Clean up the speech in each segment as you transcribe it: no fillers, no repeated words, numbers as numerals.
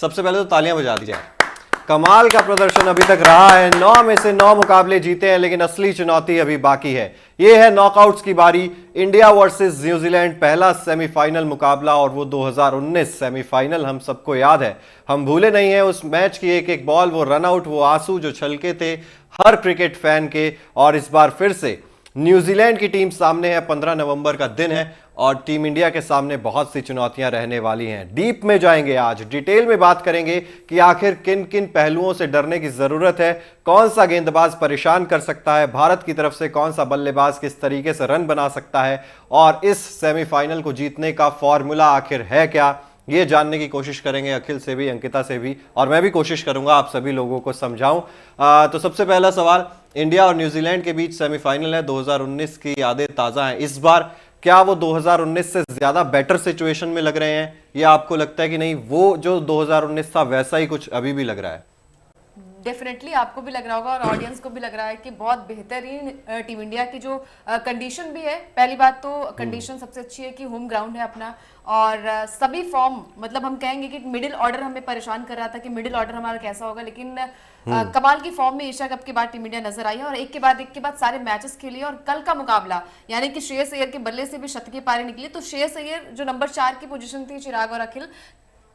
सबसे पहले तो तालियां बजा दी जाए। कमाल का प्रदर्शन अभी तक रहा है, 9 में से 9 मुकाबले जीते हैं, लेकिन असली चुनौती अभी बाकी है। यह है नॉकआउट्स की बारी। इंडिया वर्सेस न्यूजीलैंड, पहला सेमीफाइनल मुकाबला, और वो 2019 सेमीफाइनल हम सबको याद है। हम भूले नहीं है उस मैच की एक एक बॉल, वो रनआउट, वो आंसू जो छलके थे हर क्रिकेट फैन के। और इस बार फिर से न्यूजीलैंड की टीम सामने है, 15 नवंबर का दिन है, और टीम इंडिया के सामने बहुत सी चुनौतियां रहने वाली हैं। डीप में जाएंगे, आज डिटेल में बात करेंगे कि आखिर किन किन पहलुओं से डरने की जरूरत है, कौन सा गेंदबाज परेशान कर सकता है भारत की तरफ से, कौन सा बल्लेबाज किस तरीके से रन बना सकता है, और इस सेमीफाइनल को जीतने का फॉर्मूला आखिर है क्या, ये जानने की कोशिश करेंगे अखिल से भी, अंकिता से भी, और मैं भी कोशिश करूंगा आप सभी लोगों को समझाऊं। तो सबसे पहला सवाल, इंडिया और न्यूजीलैंड के बीच सेमीफाइनल है, 2019 की यादें ताजा हैं। इस बार क्या वो 2019 से ज्यादा बेटर सिचुएशन में लग रहे हैं, या आपको लगता है कि नहीं वो जो 2019 था वैसा ही कुछ अभी भी लग रहा है? डेफिनेटली आपको भी लग रहा होगा और ऑडियंस को भी लग रहा है कि बहुत बेहतरीन टीम इंडिया की जो कंडीशन भी है। पहली बात तो कंडीशन सबसे अच्छी है कि होम ग्राउंड है अपना, और सभी फॉर्म, मतलब हम कहेंगे कि मिडिल ऑर्डर हमें परेशान कर रहा था कि मिडिल ऑर्डर हमारा कैसा होगा, लेकिन कमाल की फॉर्म में एशिया कप के बाद टीम इंडिया नजर आई है, और एक के बाद सारे मैचेस खेली। और कल का मुकाबला यानी कि श्रेयस अय्यर के बल्ले से भी शतकीय पारी निकली, तो श्रेयस अय्यर जो नंबर 4 की पोजीशन थी, चिराग और अखिल,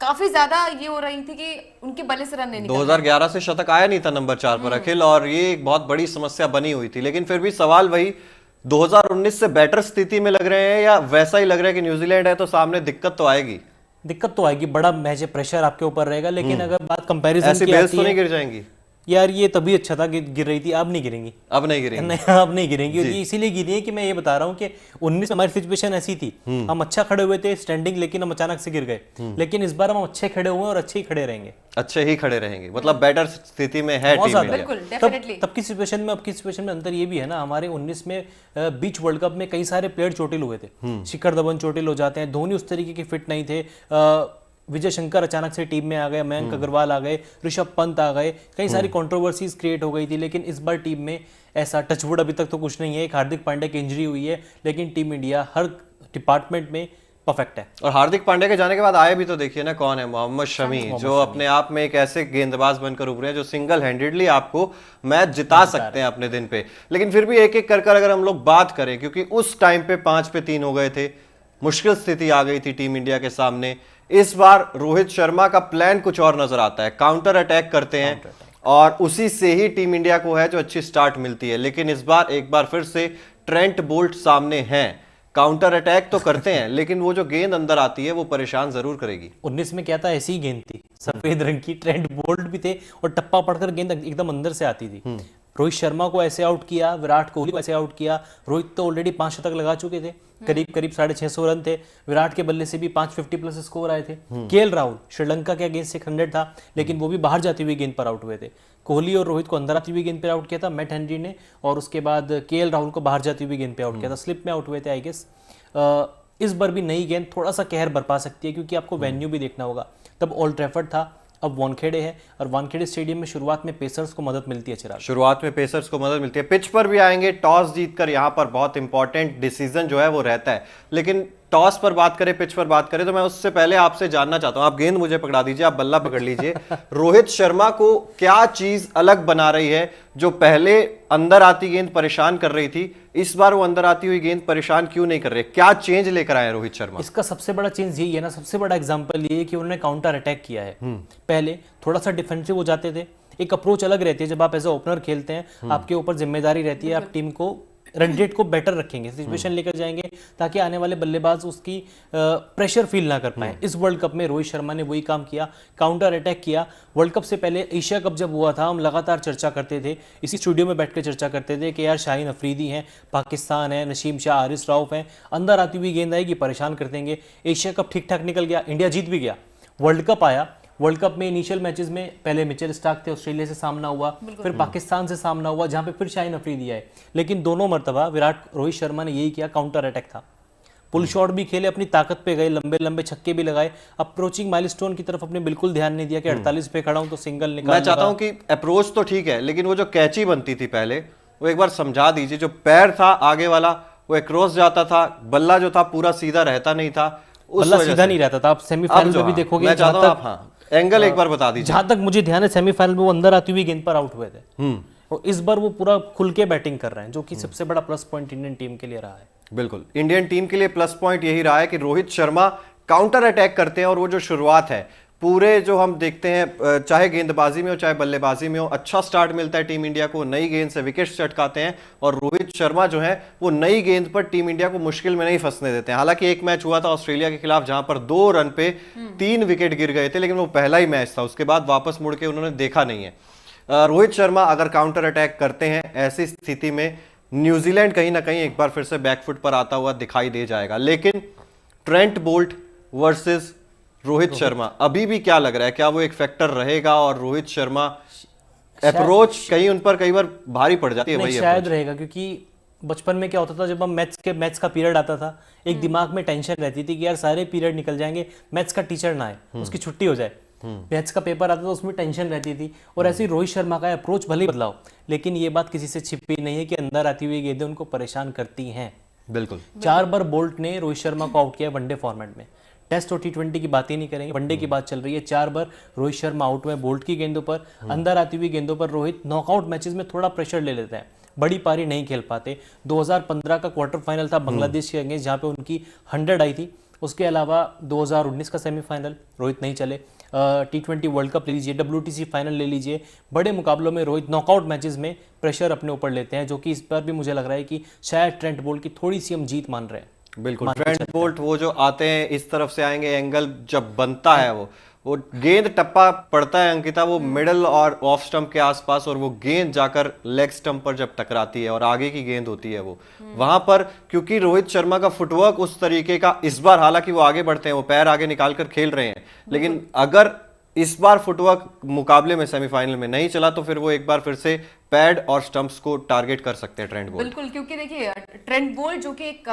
काफी ज्यादा ये हो रही थी कि उनके बल्ले से रन नहीं निकल 2011 से शतक आया नहीं था नंबर 4 पर अखिल, और ये एक बहुत बड़ी समस्या बनी हुई थी। लेकिन फिर भी सवाल वही, 2019 से बेटर स्थिति में लग रहे हैं, या वैसा ही लग रहा है कि न्यूजीलैंड है तो सामने दिक्कत तो आएगी? दिक्कत तो आएगी, बड़ा मैच है, प्रेशर आपके ऊपर रहेगा, लेकिन अगर बात कंपैरिजन ऐसी की बेल्स आती तो है, नहीं गिर जाएंगी यार ये तभी अच्छा था कि गिर रही थी, अब नहीं गिरेंगी। अब नहीं गिरेंगी? नहीं, अब नहीं गिरेंगी। ये इसीलिए गिरी है कि मैं ये बता रहा हूँ कि 19 में हमारी सिचुएशन ऐसी थी, हम अच्छा खड़े हुए थे स्टैंडिंग, लेकिन हम अचानक से गिर गए। लेकिन इस बार हम अच्छे खड़े हुए और अच्छे ही खड़े रहेंगे। अच्छे ही खड़े रहेंगे, मतलब बेटर स्थिति में है टीम इंडिया। बिल्कुल, डेफिनेटली। तब की सिचुएशन में अब की सिचुएशन में अंतर ये भी है ना, हमारे 19 में बीच वर्ल्ड कप में कई सारे प्लेयर चोटिल हुए थे। शिखर धवन चोटिल हो जाते हैं, धोनी उस तरीके के फिट नहीं थे, विजय शंकर अचानक से टीम में आ गए, मयंक अग्रवाल आ गए, ऋषभ पंत आ गए, कई सारी कंट्रोवर्सीज क्रिएट हो गई थी। लेकिन इस बार टीम में ऐसा टचवुड अभी तक तो कुछ नहीं है। एक हार्दिक पांड्या की इंजरी हुई है, लेकिन टीम इंडिया हर डिपार्टमेंट में परफेक्ट है। और हार्दिक पांड्या के जाने के बाद आए भी तो देखिए ना कौन है, मोहम्मद शमी, जो अपने आप में एक ऐसे गेंदबाज बनकर उभरे हैं जो सिंगल हैंडेडली आपको मैच जिता सकते हैं अपने दिन पे। लेकिन फिर भी एक एक कर अगर हम लोग बात करें, क्योंकि उस टाइम पे 5 पे 3 हो गए थे, मुश्किल स्थिति आ गई थी टीम इंडिया के सामने। इस बार रोहित शर्मा का प्लान कुछ और नजर आता है, काउंटर अटैक करते हैं, और उसी से ही टीम इंडिया को है जो अच्छी स्टार्ट मिलती है। लेकिन इस बार एक बार फिर से ट्रेंट बोल्ट सामने हैं, काउंटर अटैक तो करते हैं, लेकिन वो जो गेंद अंदर आती है वो परेशान जरूर करेगी। 19 में क्या था, ऐसी ही गेंद थी, सफेद रंग की, ट्रेंट बोल्ट भी थे, और टप्पा पड़कर गेंद एकदम अंदर से आती थी। रोहित शर्मा को ऐसे आउट किया, विराट कोहली को ऐसे आउट किया। रोहित तो ऑलरेडी 5 शतक लगा चुके थे, करीब 650 रन थे। विराट के बल्ले से भी 550 प्लस स्कोर आए थे। केएल राहुल श्रीलंका के अगेंस्ट 100 था, लेकिन वो भी बाहर जाती हुई गेंद पर आउट हुए थे। कोहली और रोहित को अंदर आती हुई गेंद पर आउट किया था मैट हेनरी ने, और उसके बाद केएल राहुल को बाहर जाती हुई गेंद पे आउट किया था, स्लिप में आउट हुए थे आई गेस। इस बार भी नई गेंद थोड़ा सा कहर बरपा सकती है, क्योंकि आपको वेन्यू भी देखना होगा। तब ओल्ड ट्रैफर्ड था, अब वानखेड़े है, और वानखेड़े स्टेडियम में शुरुआत में पेसर्स को मदद मिलती है। चिराग, शुरुआत में पेसर्स को मदद मिलती है, पिच पर भी आएंगे। टॉस जीतकर यहां पर बहुत इंपॉर्टेंट डिसीजन जो है वो रहता है। लेकिन टॉस पर बात करें, पिच पर बात करें, तो मैं उससे पहले आपसे जानना चाहता हूं, आप गेंद मुझे पकड़ा दीजिए, आप बल्ला पकड़ लीजिए। रोहित शर्मा को क्या चीज अलग बना रही है, जो पहले अंदर आती गेंद परेशान कर रही थी, इस बार वो अंदर आती हुई गेंद परेशान क्यों नहीं कर रहे? क्या चेंज लेकर आए रोहित शर्मा? इसका सबसे बड़ा चेंज यही है ना, सबसे बड़ा एग्जांपल ये है कि उन्होंने काउंटर अटैक किया है। पहले थोड़ा सा डिफेंसिव हो जाते थे, एक अप्रोच अलग रहती है जब आप एज ए ओपनर खेलते हैं, आपके ऊपर जिम्मेदारी रहती है, आप टीम को रन रेट को बेटर रखेंगे, सिचुएशन लेकर जाएंगे, ताकि आने वाले बल्लेबाज उसकी प्रेशर फील ना कर पाए। इस वर्ल्ड कप में रोहित शर्मा ने वही काम किया, काउंटर अटैक किया। वर्ल्ड कप से पहले एशिया कप जब हुआ था, हम लगातार चर्चा करते थे, इसी स्टूडियो में बैठकर चर्चा करते थे कि यार शाहीन अफरीदी हैं, पाकिस्तान है, नसीम शाह, आरिस राउफ हैं, अंदर आती हुई गेंद आएगी, परेशान कर देंगे। एशिया कप ठीक ठाक निकल गया, इंडिया जीत भी गया। वर्ल्ड कप आया, वर्ल्ड कप में इनिशियल मैचेस में पहले मिचेल स्टार्क थे, ऑस्ट्रेलिया से सामना हुआ, फिर पाकिस्तान से सामना हुआ, जहां पे फिर शाहीन अफरीदी आए। लेकिन दोनों मर्तबा रोहित शर्मा ने यही किया, काउंटर अटैक था। पुल शॉट भी खेले, अपनी ताकत पे गए, लंबे लंबे छक्के भी लगाए। अप्रोचिंग माइलस्टोन की तरफ अपने बिल्कुल ध्यान नहीं दिया कि 48 पे खड़ा हूं तो सिंगल निकाल। मैं चाहता हूं कि अप्रोच तो ठीक है, लेकिन वो जो कैची बनती थी पहले, वो एक बार समझा दीजिए। जो पैर था आगे वाला, वो क्रॉस जाता था, बल्ला जो था पूरा सीधा रहता नहीं था, बल्ला सीधा नहीं रहता था। आप सेमीफाइनल में भी देखोगे, मैं चाहता हूं आप एंगल एक बार बता दीजिए। जहां तक मुझे ध्यान है सेमीफाइनल में वो अंदर आती हुई गेंद पर आउट हुए थे, और इस बार वो पूरा खुल के बैटिंग कर रहे हैं, जो कि सबसे बड़ा प्लस पॉइंट इंडियन टीम के लिए रहा है। बिल्कुल, इंडियन टीम के लिए प्लस पॉइंट यही रहा है कि रोहित शर्मा काउंटर अटैक करते हैं, और वो जो शुरुआत है पूरे जो हम देखते हैं, चाहे गेंदबाजी में हो चाहे बल्लेबाजी में हो, अच्छा स्टार्ट मिलता है टीम इंडिया को, नई गेंद से विकेट चटकाते हैं, और रोहित शर्मा जो है वो नई गेंद पर टीम इंडिया को मुश्किल में नहीं फंसने देते हैं। हालांकि एक मैच हुआ था ऑस्ट्रेलिया के खिलाफ जहां पर 2 रन पे 3 विकेट गिर गए थे, लेकिन वो पहला ही मैच था, उसके बाद वापस मुड़ के उन्होंने देखा नहीं है। रोहित शर्मा अगर काउंटर अटैक करते हैं, ऐसी स्थिति में न्यूजीलैंड कहीं ना कहीं एक बार फिर से बैकफुट पर आता हुआ दिखाई दे जाएगा। लेकिन Trent Boult versus Rohit Sharma, अभी भी क्या लग रहा है, क्या वो एक फैक्टर रहेगा? और रोहित शर्मा अप्रोच कहीं उन पर कई बार भारी पड़ जाती है, वही शायद रहेगा, क्योंकि बचपन में क्या होता था, जब हम मैथ्स का पीरियड आता था, एक दिमाग में टेंशन रहती थी कि यार सारे पीरियड निकल जाएंगे, मैथ्स का टीचर ना आए, उसकी छुट्टी हो जाए। मैथ्स का पेपर आता था, उसमें टेंशन रहती थी, और ऐसे ही रोहित शर्मा का अप्रोच भले ही बदलाव, लेकिन ये बात किसी से छिपी नहीं है कि अंदर आती हुई गेंदें उनको परेशान करती हैं। बिल्कुल 4 बार बोल्ट ने रोहित शर्मा को आउट किया वनडे फॉर्मेट में, टेस्ट और T20 की बात ही नहीं करेंगे, वनडे की बात चल रही है। 4 बार रोहित शर्मा आउट हुए बोल्ट की गेंदों पर। अंदर आती हुई गेंदों पर रोहित नॉकआउट मैचेस में थोड़ा प्रेशर ले लेते हैं, बड़ी पारी नहीं खेल पाते। 2015 का क्वार्टर फाइनल था बांग्लादेश के अगेंस्ट, जहां पे उनकी 100 आई थी। उसके अलावा 2019 का सेमीफाइनल रोहित नहीं चले। T20 वर्ल्ड कप ले लीजिए, WTC फाइनल ले लीजिए, बड़े मुकाबलों में रोहित नॉकआउट मैचेस में प्रेशर अपने ऊपर लेते हैं, जो कि इस पर भी मुझे लग रहा है कि शायद ट्रेंट बोल्ट की थोड़ी सी हम जीत मान रहे हैं। बिल्कुल, ट्रेंट बोल्ट वो जो आते हैं इस तरफ से आएंगे, एंगल जब बनता है वो गेंद टप्पा पड़ता है अंकिता, वो मिडल और ऑफ स्टंप के आसपास, और वो गेंद जाकर लेग स्टंप पर जब टकराती है और आगे की गेंद होती है वो वहां पर, क्योंकि रोहित शर्मा का फुटवर्क उस तरीके का, इस बार हालांकि वो आगे बढ़ते हैं, वो पैर आगे निकालकर खेल रहे हैं, लेकिन अगर इस बार फुटवर्क मुकाबले में सेमीफाइनल में नहीं चला तो फिर वो एक बार फिर से पैड और स्टंप्स को टारगेट कर सकते हैं ट्रेंट बोल्ट। बिल्कुल, क्योंकि देखिए ट्रेंट बोल्ट जो कि एक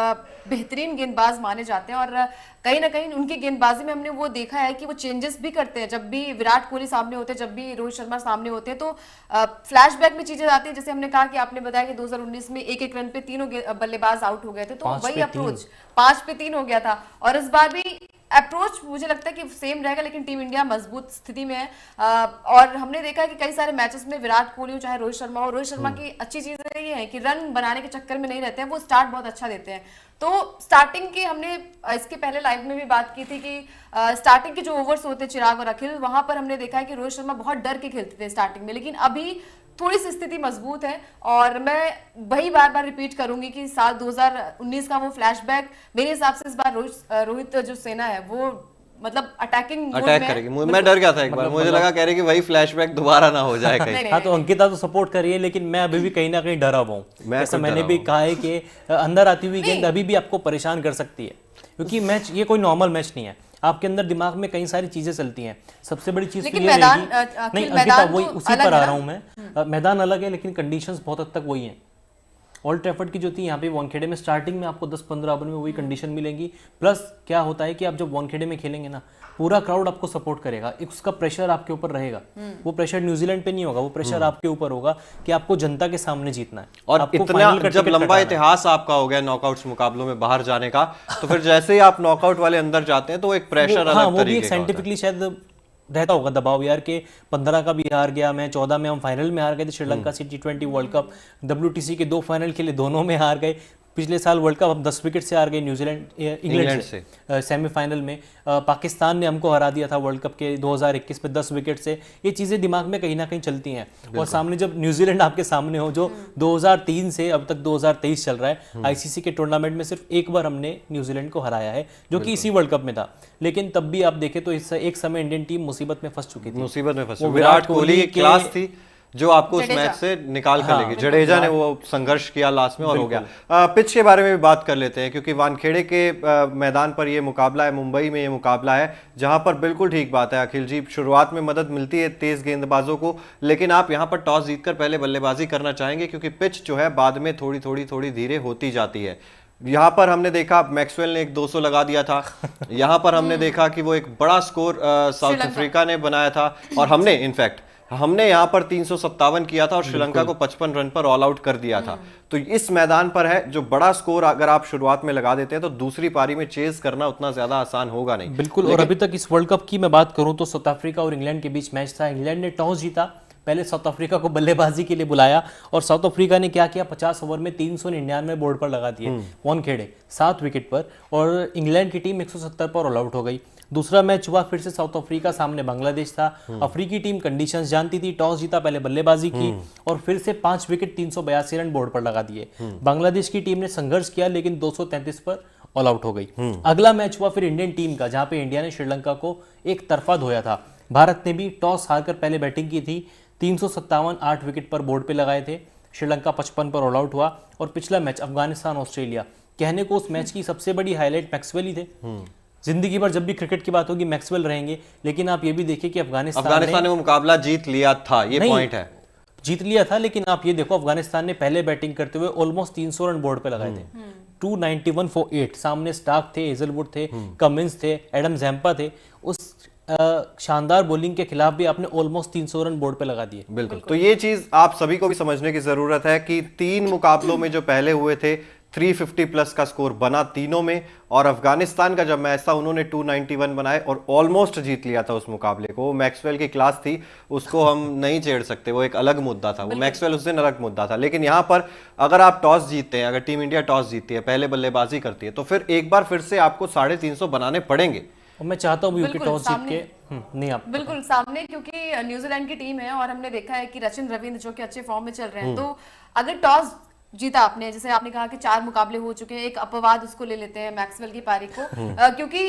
बेहतरीन गेंदबाज माने जाते हैं, और कहीं ना कहीं उनकी गेंदबाजी में हमने वो देखा है कि वो चेंजेस भी करते हैं। जब भी विराट कोहली सामने होते हैं, जब भी रोहित शर्मा सामने होते हैं, तो फ्लैशबैक में चीजें आती हैं। जैसे हमने कहा कि आपने बताया कि 2019 में एक रन पे तीनों बल्लेबाज आउट हो गए थे, तो वही अप्रोच 5 पे 3 हो गया था, और इस बार भी अप्रोच मुझे लगता है कि सेम रहेगा, लेकिन टीम इंडिया मजबूत स्थिति में है। और हमने देखा है कि कई सारे मैचेस में विराट कोहली हो चाहे रोहित शर्मा हो, रोहित शर्मा की अच्छी चीज ये है कि रन बनाने के चक्कर में नहीं रहते हैं, वो स्टार्ट बहुत अच्छा देते हैं। तो स्टार्टिंग की हमने इसके पहले लाइव में भी बात की थी कि स्टार्टिंग के जो ओवर्स होते चिराग और अखिल, वहां पर हमने देखा है कि रोहित शर्मा बहुत डर के खेलते थे स्टार्टिंग में, लेकिन अभी थोड़ी सी स्थिति मजबूत है। और मैं वही बार बार रिपीट करूंगी कि साल 2019 का वो फ्लैशबैक मेरे हिसाब से इस बार रोहित जो सेना है वो मतलब अटैक करेगी। मैं डर गया था एक बार, मुझे लगा कह रहे कि वही फ्लैशबैक दोबारा ना हो जाए कहीं। हाँ, तो अंकिता तो सपोर्ट कर रही है, लेकिन मैं अभी भी कहीं ना कहीं डरा हुआ हूँ। जैसे मैंने भी कहा है कि अंदर आती हुई गेंद अभी भी आपको परेशान कर सकती है, क्योंकि मैच ये कोई नॉर्मल मैच नहीं है। आपके अंदर दिमाग में कई सारी चीजें चलती हैं। सबसे बड़ी चीज तो ये रहेगी, नहीं अंकिता वही उसी पर आ रहा हूं मैं। मैदान अलग है, लेकिन कंडीशंस बहुत हद तक वही हैं। ओल्ड ट्रैफर्ड की जो थी यहाँ पे वानखेड़े में स्टार्टिंग में आपको 10-15 ओवर में वही कंडीशन मिलेंगी। प्लस क्या होता है कि आप जब वानखेड़े में खेलेंगे ना, पूरा क्राउड आपको सपोर्ट करेगा, उसका प्रेशर आपके ऊपर रहेगा। वो प्रेशर न्यूजीलैंड पे नहीं होगा, वो प्रेशर आपके ऊपर होगा कि आपको जनता के सामने जीतना है। और इतना जब लंबा इतिहास आपका हो गया नॉकआउट्स मुकाबलों में बाहर जाने का, तो फिर जैसे ही आप नॉकआउट वाले अंदर जाते हैं तो वो एक प्रेशर अलग वो भी एक साइंटिफिकली शायद रहता होगा दबाव यार के 15 का भी हार गया मैं, 14 में हम फाइनल में हार गए थे श्रीलंका से T20 वर्ल्ड कप, WTC के 2 फाइनल खेले, दोनों में हार गए। पिछले साल वर्ल्ड कप हम 10 विकेट से हार गए इंग्लैंड से सेमीफाइनल में। पाकिस्तान ने हमको हरा दिया था वर्ल्ड कप के 2021 में 10 विकेट से। ये चीज़ें दिमाग में कहीं ना कहीं चलती हैं, और सामने जब न्यूजीलैंड आपके सामने हो जो 2003 से अब तक 2023 चल रहा है, ICC के टूर्नामेंट में सिर्फ एक बार हमने न्यूजीलैंड को हराया है, जो कि इसी वर्ल्ड कप में था। लेकिन तब भी आप देखें तो इस एक समय इंडियन टीम मुसीबत में फंस चुकी थी। मुसीबत में फंसी, विराट कोहली की क्लास थी जो आपको उस मैच से निकाल कर लेगी। जडेजा ने वो संघर्ष किया लास्ट में और हो गया। पिच के बारे में भी बात कर लेते हैं, क्योंकि वानखेड़े के मैदान पर ये मुकाबला है, मुंबई में ये मुकाबला है, जहां पर बिल्कुल ठीक बात है अखिल जी, शुरुआत में मदद मिलती है तेज गेंदबाजों को, लेकिन आप यहां पर टॉस जीतकर पहले बल्लेबाजी करना चाहेंगे, क्योंकि पिच जो है बाद में थोड़ी धीरे होती जाती है। यहाँ पर हमने देखा मैक्सवेल ने एक 200 लगा दिया था, यहाँ पर हमने देखा कि वो एक बड़ा स्कोर साउथ अफ्रीका ने बनाया था, और हमने इनफैक्ट हमने यहाँ पर 357 किया था और श्रीलंका को 55 रन पर ऑल आउट कर दिया था। तो इस मैदान पर है जो बड़ा स्कोर अगर आप शुरुआत में लगा देते हैं तो दूसरी पारी में चेज करना उतना ज्यादा आसान होगा नहीं। बिल्कुल। और अभी तक इस वर्ल्ड कप की मैं बात करूं तो साउथ अफ्रीका और इंग्लैंड के बीच मैच था। इंग्लैंड ने टॉस जीता, पहले साउथ अफ्रीका को बल्लेबाजी के लिए बुलाया और साउथ अफ्रीका ने क्या किया, 50 ओवर में 399 बोर्ड पर लगा दिए वानखेड़े 7 विकेट पर, और इंग्लैंड की टीम 170 पर ऑल आउट हो गई। दूसरा मैच हुआ फिर से साउथ अफ्रीका सामने बांग्लादेश था। अफ्रीकी टीम कंडीशंस जानती थी, टॉस जीता, पहले बल्लेबाजी की और फिर से 5 विकेट 382 रन बोर्ड पर लगा दिए। बांग्लादेश की टीम ने संघर्ष किया लेकिन 233 पर ऑल आउट हो गई। अगला मैच हुआ फिर इंडियन टीम का, जहां पे इंडिया ने श्रीलंका को एक तरफा धोया था। भारत ने भी टॉस हारकर पहले बैटिंग की थी, 357 8 विकेट पर बोर्ड पे लगाए थे। श्रीलंका 55 पर ऑल आउट हुआ। और पिछला मैच अफगानिस्तान ऑस्ट्रेलिया, कहने को उस मैच की सबसे बड़ी हाईलाइट मैक्सवेल ही थे। जिंदगी भर जब भी क्रिकेट की बात होगी मैक्सवेल रहेंगे, लेकिन आप ये भी देखिए कि अफगानिस्तान ने वो मुकाबला जीत लिया था, ये पॉइंट है। जीत लिया था, लेकिन आप ये देखो अफगानिस्तान ने पहले बैटिंग करते हुए ऑलमोस्ट 300 रन बोर्ड पे लगाए थे। 291 फॉर 8, सामने स्टार्क थे, हेजलवुड थे, कमिंस थे, एडम जैम्पा थे। उस शानदार बॉलिंग के खिलाफ भी आपने ऑलमोस्ट 300 रन बोर्ड पे लगा दिए। बिल्कुल। तो ये चीज आप सभी को भी समझने की जरूरत है कि 3 मुकाबलों में जो पहले हुए थे 350 प्लस का स्कोर बना तीनों में, और अफगानिस्तान का जब मैच था उन्होंने 291 बनाए और ऑलमोस्ट जीत लिया था उस मुकाबले को। वो मैक्सवेल की क्लास थी, उसको हम नहीं छेड़ सकते, वो एक अलग मुद्दा था, वो मैक्सवेल उस दिन अलग मुद्दा था। लेकिन यहाँ पर अगर आप टॉस जीतते हैं, अगर टीम इंडिया टॉस जीतती है, पहले बल्लेबाजी करती है, तो फिर एक बार फिर से आपको 350 बनाने पड़ेंगे। और मैं चाहता हूँ कि टॉस जीत के नहीं आप बिल्कुल सामने, क्योंकि न्यूजीलैंड की टीम है और हमने देखा है कि रचिन रविंद्र जो कि अच्छे फॉर्म में चल रहे हैं, तो अगर टॉस जीता आपने, जैसे आपने कहा कि 4 मुकाबले हो चुके हैं, एक अपवाद उसको ले लेते हैं मैक्सवेल की पारी को, क्योंकि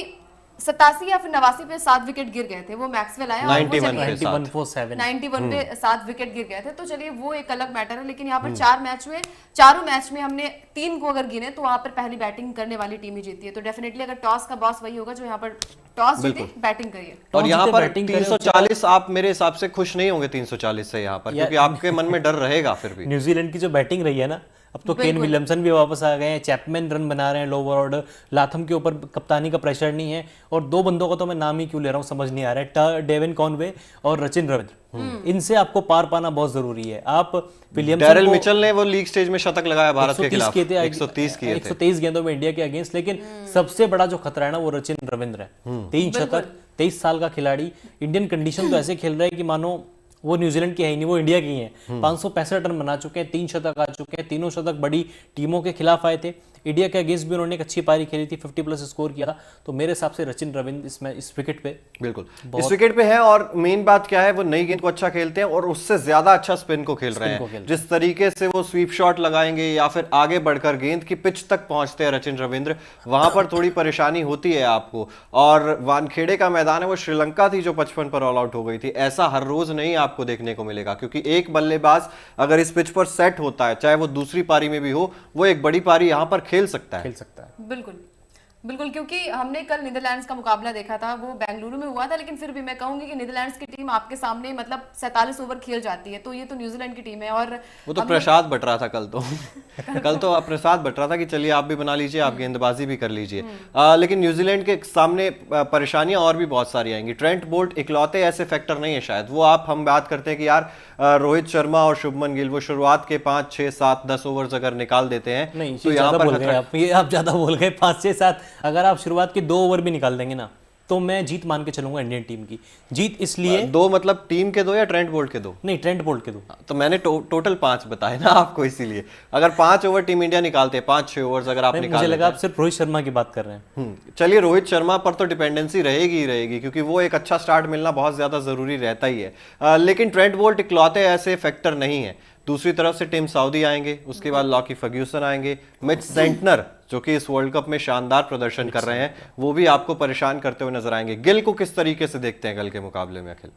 87 या फिर 89 पे 7 विकेट गिर गए थे, वो मैक्सवेल आया और वो 91 पे 7 विकेट गिर गए थे। तो चलिए वो एक अलग मैटर है, लेकिन यहाँ पर 4 मैच हुए, चारों मैच में हमने 3 को अगर गिने तो वहां पर पहली बैटिंग करने वाली टीम ही जीती है। तो डेफिनेटली अगर टॉस का बॉस वही होगा जो यहाँ पर टॉस जीते, बैटिंग करिए। और यहाँ पर 340 आप मेरे हिसाब से खुश नहीं होंगे 340 से यहाँ पर, क्योंकि आपके मन में डर रहेगा फिर भी। न्यूजीलैंड की जो बैटिंग रही है ना, अब तो केन विलियमसन भी वापस आ गए हैं, चैपमैन रन बना रहे हैं लोअर ऑर्डर, लाथम के ऊपर कप्तानी का प्रेशर नहीं है, और 2 बंदों का तो मैं नाम ही क्यों ले रहा हूँ समझ नहीं आ रहा है, डेविन कॉनवे और रचिन रविंद्र। इनसे आपको पार पाना बहुत जरूरी है। आप विलियमसन, डैरिल मिचेल ने वो लीग स्टेज में शतक लगाया भारत के खिलाफ, 130 गेंदों में इंडिया के अगेंस्ट, लेकिन सबसे बड़ा जो खतरा है ना वो रचिन रविंद्र है। 3 शतक, 23 साल का खिलाड़ी, इंडियन कंडीशन तो ऐसे खेल रहा है कि मानो वो न्यूजीलैंड की है ही नहीं, वो इंडिया की हैं। 565 रन बना चुके हैं, 3 शतक आ चुके हैं, तीनों शतक बड़ी टीमों के खिलाफ आए थे। इंडिया के अगेंस्ट भी उन्होंने एक अच्छी पारी खेली थी, 50 प्लस स्कोर किया था। तो मेरे हिसाब से रचिन रविंद्र इस विकेट पे बिल्कुल इस विकेट पे है। और मेन बात क्या है, वो नई गेंद को अच्छा खेलते हैं और उससे ज्यादा अच्छा स्पिन को खेल रहे हैं। जिस तरीके से वो स्वीप शॉट लगाएंगे या फिर आगे बढ़कर गेंद की पिच तक पहुंचते हैं रचिन रविंद्र, वहां पर थोड़ी परेशानी होती है आपको। और वानखेड़े का मैदान है, वो श्रीलंका थी जो 55 पर ऑल आउट हो गई थी। ऐसा हर रोज नहीं आपको देखने को मिलेगा, क्योंकि एक बल्लेबाज अगर इस पिच पर सेट होता है, चाहे वो दूसरी पारी में भी हो, वो एक बड़ी पारी यहां पर खेल सकता है। बिल्कुल बिल्कुल, क्योंकि हमने कल नीदरलैंड्स का मुकाबला देखा था, वो बेंगलुरु में हुआ था, लेकिन फिर भी मैं कहूंगी कि नीदरलैंड्स की टीम आपके सामने मतलब 47 ओवर खेल जाती है, तो ये तो न्यूजीलैंड की टीम है। और वो तो प्रसाद बट रहा था कल तो कल तो प्रसाद बट रहा था कि चलिए आप भी बना लीजिए, आप गेंदबाजी भी कर लीजिए। लेकिन न्यूजीलैंड के सामने परेशानियां और भी बहुत सारी आएंगी। ट्रेंट बोल्ट इकलौते ऐसे फैक्टर नहीं है शायद, वो हम बात करते हैं कि यार रोहित शर्मा और शुभमन गिल वो शुरुआत के 5, 6, 7, 10 ओवर्स अगर निकाल देते हैं नहीं, तो यहाँ पर आप ज्यादा बोल गए। 5, 6, 7 अगर आप शुरुआत के 2 ओवर भी निकाल देंगे ना, तो मैं जीत मान के चलूंगा इंडियन टीम की जीत। इसलिए 2 मतलब टीम के 2 या ट्रेंट बोल्ट के 2? नहीं, ट्रेंट बोल्ट के 2। तो मैंने टोटल 5 बताए ना आपको, इसीलिए अगर 5 ओवर टीम इंडिया निकालते हैं, 5-6 ओवर्स अगर आप निकाल, मुझे लगा आप सिर्फ रोहित शर्मा की बात कर रहे हैं। चलिए रोहित शर्मा पर तो डिपेंडेंसी रहेगी ही रहेगी, क्योंकि वो एक अच्छा स्टार्ट मिलना बहुत ज्यादा जरूरी रहता ही है। लेकिन ट्रेंट बोल्ट इकलौते ऐसे फैक्टर नहीं है। दूसरी तरफ से टिम साउदी आएंगे, उसके बाद लॉकी फर्ग्यूसन आएंगे, मिच सेंटनर जो कि इस वर्ल्ड कप में शानदार प्रदर्शन कर रहे हैं, वो भी आपको परेशान करते हुए नजर आएंगे। गिल को किस तरीके से देखते हैं कल के मुकाबले में अखिल?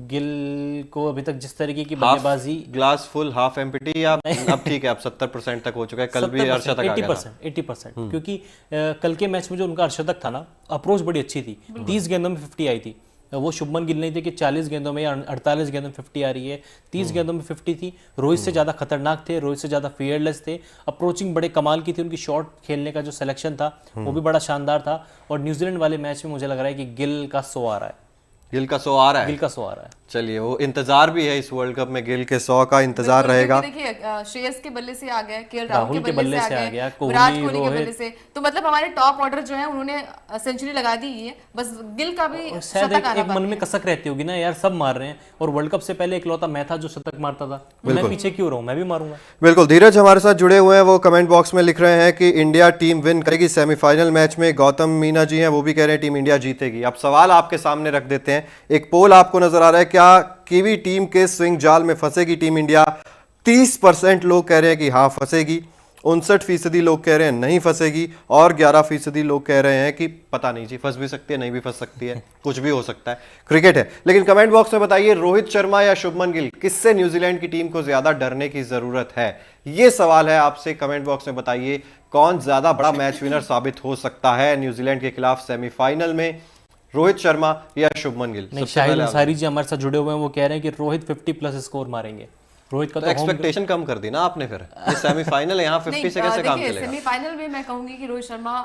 गिल को अभी तक जिस तरीके की बल्लेबाजी, ग्लास फुल हाफ एम्प्टी, या अब ठीक है अब 70% तक हो चुका है, कल भी अर्शतक आ गया था 80%, क्योंकि कल के मैच में जो उनका अर्शतक था ना, अप्रोच बड़ी अच्छी थी, 30 गेंदों में 50 आई थी। वो शुभमन गिल नहीं थे कि 40 गेंदों में या 48 गेंदों में 50 आ रही है, 30 गेंदों में 50 थी। रोहित से ज़्यादा खतरनाक थे, रोहित से ज़्यादा फियरलेस थे, अप्रोचिंग बड़े कमाल की थी, उनकी शॉट खेलने का जो सिलेक्शन था वो भी बड़ा शानदार था। और न्यूजीलैंड वाले मैच में मुझे लग रहा है कि गिल का 100 आ रहा है। गिल का 100 आ रहा है। गिल का 100 आ रहा है। चलिए, वो इंतजार भी है इस वर्ल्ड कप में, गिल के 100 का इंतजार रहेगा। देखिए श्रेयस के बल्ले से आ गए, केएल राहुल के बल्ले से आ गया, कोहली, विराट कोहली के रोहित। बल्ले से, तो मतलब हमारे टॉप ऑर्डर जो है उन्होंने सेंचुरी लगा दी है, बस गिल का भी शायद शतक आना एक मन में कसक रहती होगी ना यार, सब मार रहे हैं और वर्ल्ड कप से पहले इकलौता मैं था जो शतक मारता था, मैं पीछे क्यों रहूं, मैं भी मारूंगा। बिल्कुल, धीरज हमारे साथ जुड़े हुए हैं, वो कमेंट बॉक्स में लिख रहे हैं कि इंडिया टीम विन करेगी सेमीफाइनल मैच में। गौतम मीना जी हैं, वो भी कह रहे हैं टीम इंडिया जीतेगी। अब सवाल आपके सामने रख देते हैं, एक पोल आपको नजर आ रहा है, क्या कीवी टीम के स्विंग जाल में फंसेगी टीम इंडिया? 30% लोग कह रहे हैं कि हाँ फंसेगी, 59% लोग कह रहे हैं नहीं फंसेगी, और 11% लोग कह रहे हैं कि पता नहीं जी, फंस भी सकती है, नहीं भी फंस सकती है, कुछ भी हो सकता है, क्रिकेट है। लेकिन कमेंट बॉक्स में बताइए, रोहित शर्मा या शुभमन गिल, किससे न्यूजीलैंड की टीम को ज्यादा डरने की जरूरत है? ये सवाल है आपसे, कमेंट बॉक्स में बताइए कौन ज्यादा बड़ा मैच विनर साबित हो सकता है न्यूजीलैंड के खिलाफ सेमीफाइनल में, रोहित शर्मा या शुभमन गिल? नहीं, शाहिद अंसारी जी हमारे साथ जुड़े हुए हैं, वो कह रहे हैं कि रोहित 50+ स्कोर मारेंगे। रोहित का तो एक्सपेक्टेशन कम कर दी ना आपने फिर, ये सेमीफाइनल है, यहाँ 50 से कैसे काम चलेगा? सेमीफाइनल में मैं कहूंगी कि रोहित शर्मा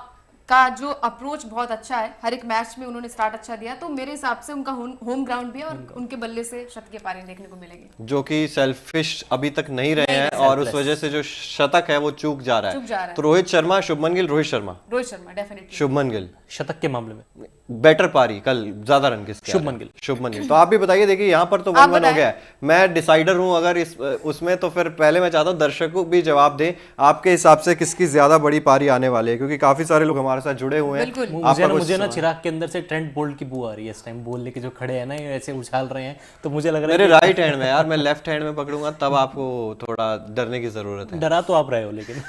का जो अप्रोच बहुत अच्छा है, हर एक मैच में उन्होंने स्टार्ट अच्छा दिया, तो मेरे हिसाब से उनका होम ग्राउंड भी है और उनके बल्ले से शतक के पारी देखने को मिलेगी, जो कि सेल्फिश अभी तक नहीं रहे हैं और उस वजह से जो शतक है वो चूक जा रहा है। तो रोहित शर्मा, शुभमन गिल, रोहित शर्मा डेफिनेटली, शुभमन गिल शतक के मामले में बेटर पारी, कल ज्यादा रन किसके? शुभमन गिल। शुभमन गिल। तो आप भी बताइए, देखिए यहाँ पर तो 1-1 हो गया है, मैं डिसाइडर हूं अगर इस उसमें, तो फिर पहले मैं चाहता हूँ दर्शकों भी जवाब दें, आपके हिसाब से किसकी ज्यादा बड़ी पारी आने वाली है, क्योंकि काफी सारे लोग हमारे साथ जुड़े हुए हैं। मुझे ना चिराग के अंदर से ट्रेंट बोल्ट की बू आ रही है इस टाइम, बॉल लेके जो खड़े हैं ना, ये ऐसे उछाल रहे हैं, तो मुझे लग रहा है मेरे राइट हैंड में यार, मैं लेफ्ट हैंड में पकड़ूंगा तब आपको थोड़ा डरने की जरूरत है। डरा तो आप रहे हो लेकिन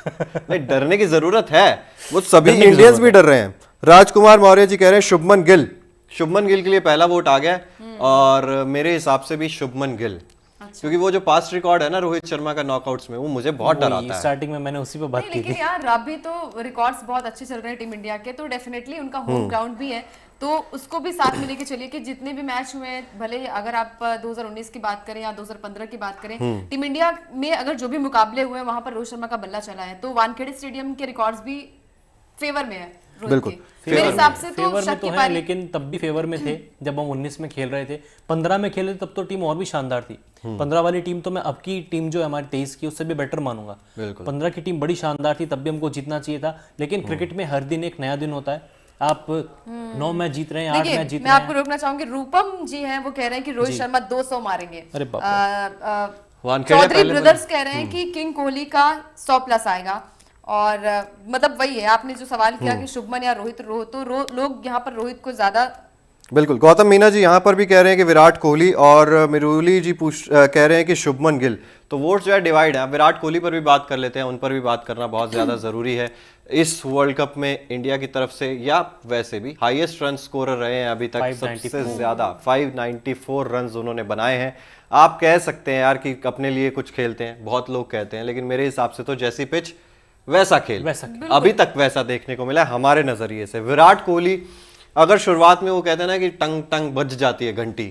नहीं, डरने की जरूरत है, वो सभी इंडियंस भी डर रहे हैं। राजकुमार मौर्य जी कह रहे हैं शुभमन गिल। शुभमन गिल के लिए पहला वोट आ गया और मेरे हिसाब से भी शुभमन गिल, क्योंकि वो जो पास्ट रिकॉर्ड है ना रोहित शर्मा का नॉकआउट्स में, वो मुझे बहुत डराता है। स्टार्टिंग में मैंने उसी पे बात की थी। लेकिन यार अभी तो रिकॉर्ड्स बहुत अच्छे चल रहे हैं टीम इंडिया के, तो डेफिनेटली उनका होम ग्राउंड भी है, तो उसको भी साथ में लेके चलिए कि जितने भी मैच हुए हैं, भले अगर आप 2019 की बात करें या 2015 की बात करें, टीम इंडिया में अगर जो भी मुकाबले हुए हैं वहां पर रोहित शर्मा का बल्ला चला है, तो वानखेड़े स्टेडियम के रिकॉर्ड्स भी फेवर में है बिल्कुल, मेरे हिसाब से। तो फेवर में तो है, लेकिन तब भी फेवर में थे जब हम 19 में खेल रहे थे, 15 में खेले तब तो टीम और भी शानदार थी। 15 वाली टीम तो मैं अब की टीम जो है हमारी 23 की, उससे भी बेटर मानूंगा। 15 की टीम बड़ी शानदार थी, तब भी हमको जीतना चाहिए था, लेकिन क्रिकेट में हर दिन एक नया दिन होता है। आप 9 मैच जीत रहे हैं, 8 मैच जीत मैं आपको रोकना चाहूंगी, रूपम जी हैं वो कह रहे हैं कि रोहित शर्मा 200 मारेंगे। अरे बाप रे। चौधरी ब्रदर्स कह रहे हैं कि किंग कोहली का 100+ आएगा, और मतलब वही है, आपने जो सवाल किया कि शुभमन या रोहित, लोग यहाँ पर रोहित को ज्यादा। बिल्कुल, गौतम मीना जी यहाँ पर भी कह रहे हैं कि विराट कोहली, और मिरुली जी कह रहे हैं कि शुभमन गिल। तो वोट्स जो है डिवाइड है। विराट कोहली पर भी बात कर लेते हैं, उन पर भी बात करना बहुत ज्यादा जरूरी है। इस वर्ल्ड कप में इंडिया की तरफ से या वैसे भी हाईएस्ट रन स्कोरर रहे हैं अभी तक, सबसे ज्यादा 594 रन उन्होंने बनाए हैं। आप कह सकते हैं यार कि अपने लिए कुछ खेलते हैं, बहुत लोग कहते हैं, लेकिन मेरे हिसाब से तो जैसी पिच वैसा खेल, अभी तक वैसा देखने को मिला है हमारे नजरिए से। विराट कोहली, अगर शुरुआत में वो कहते हैं ना कि टंग टंग बज जाती है घंटी,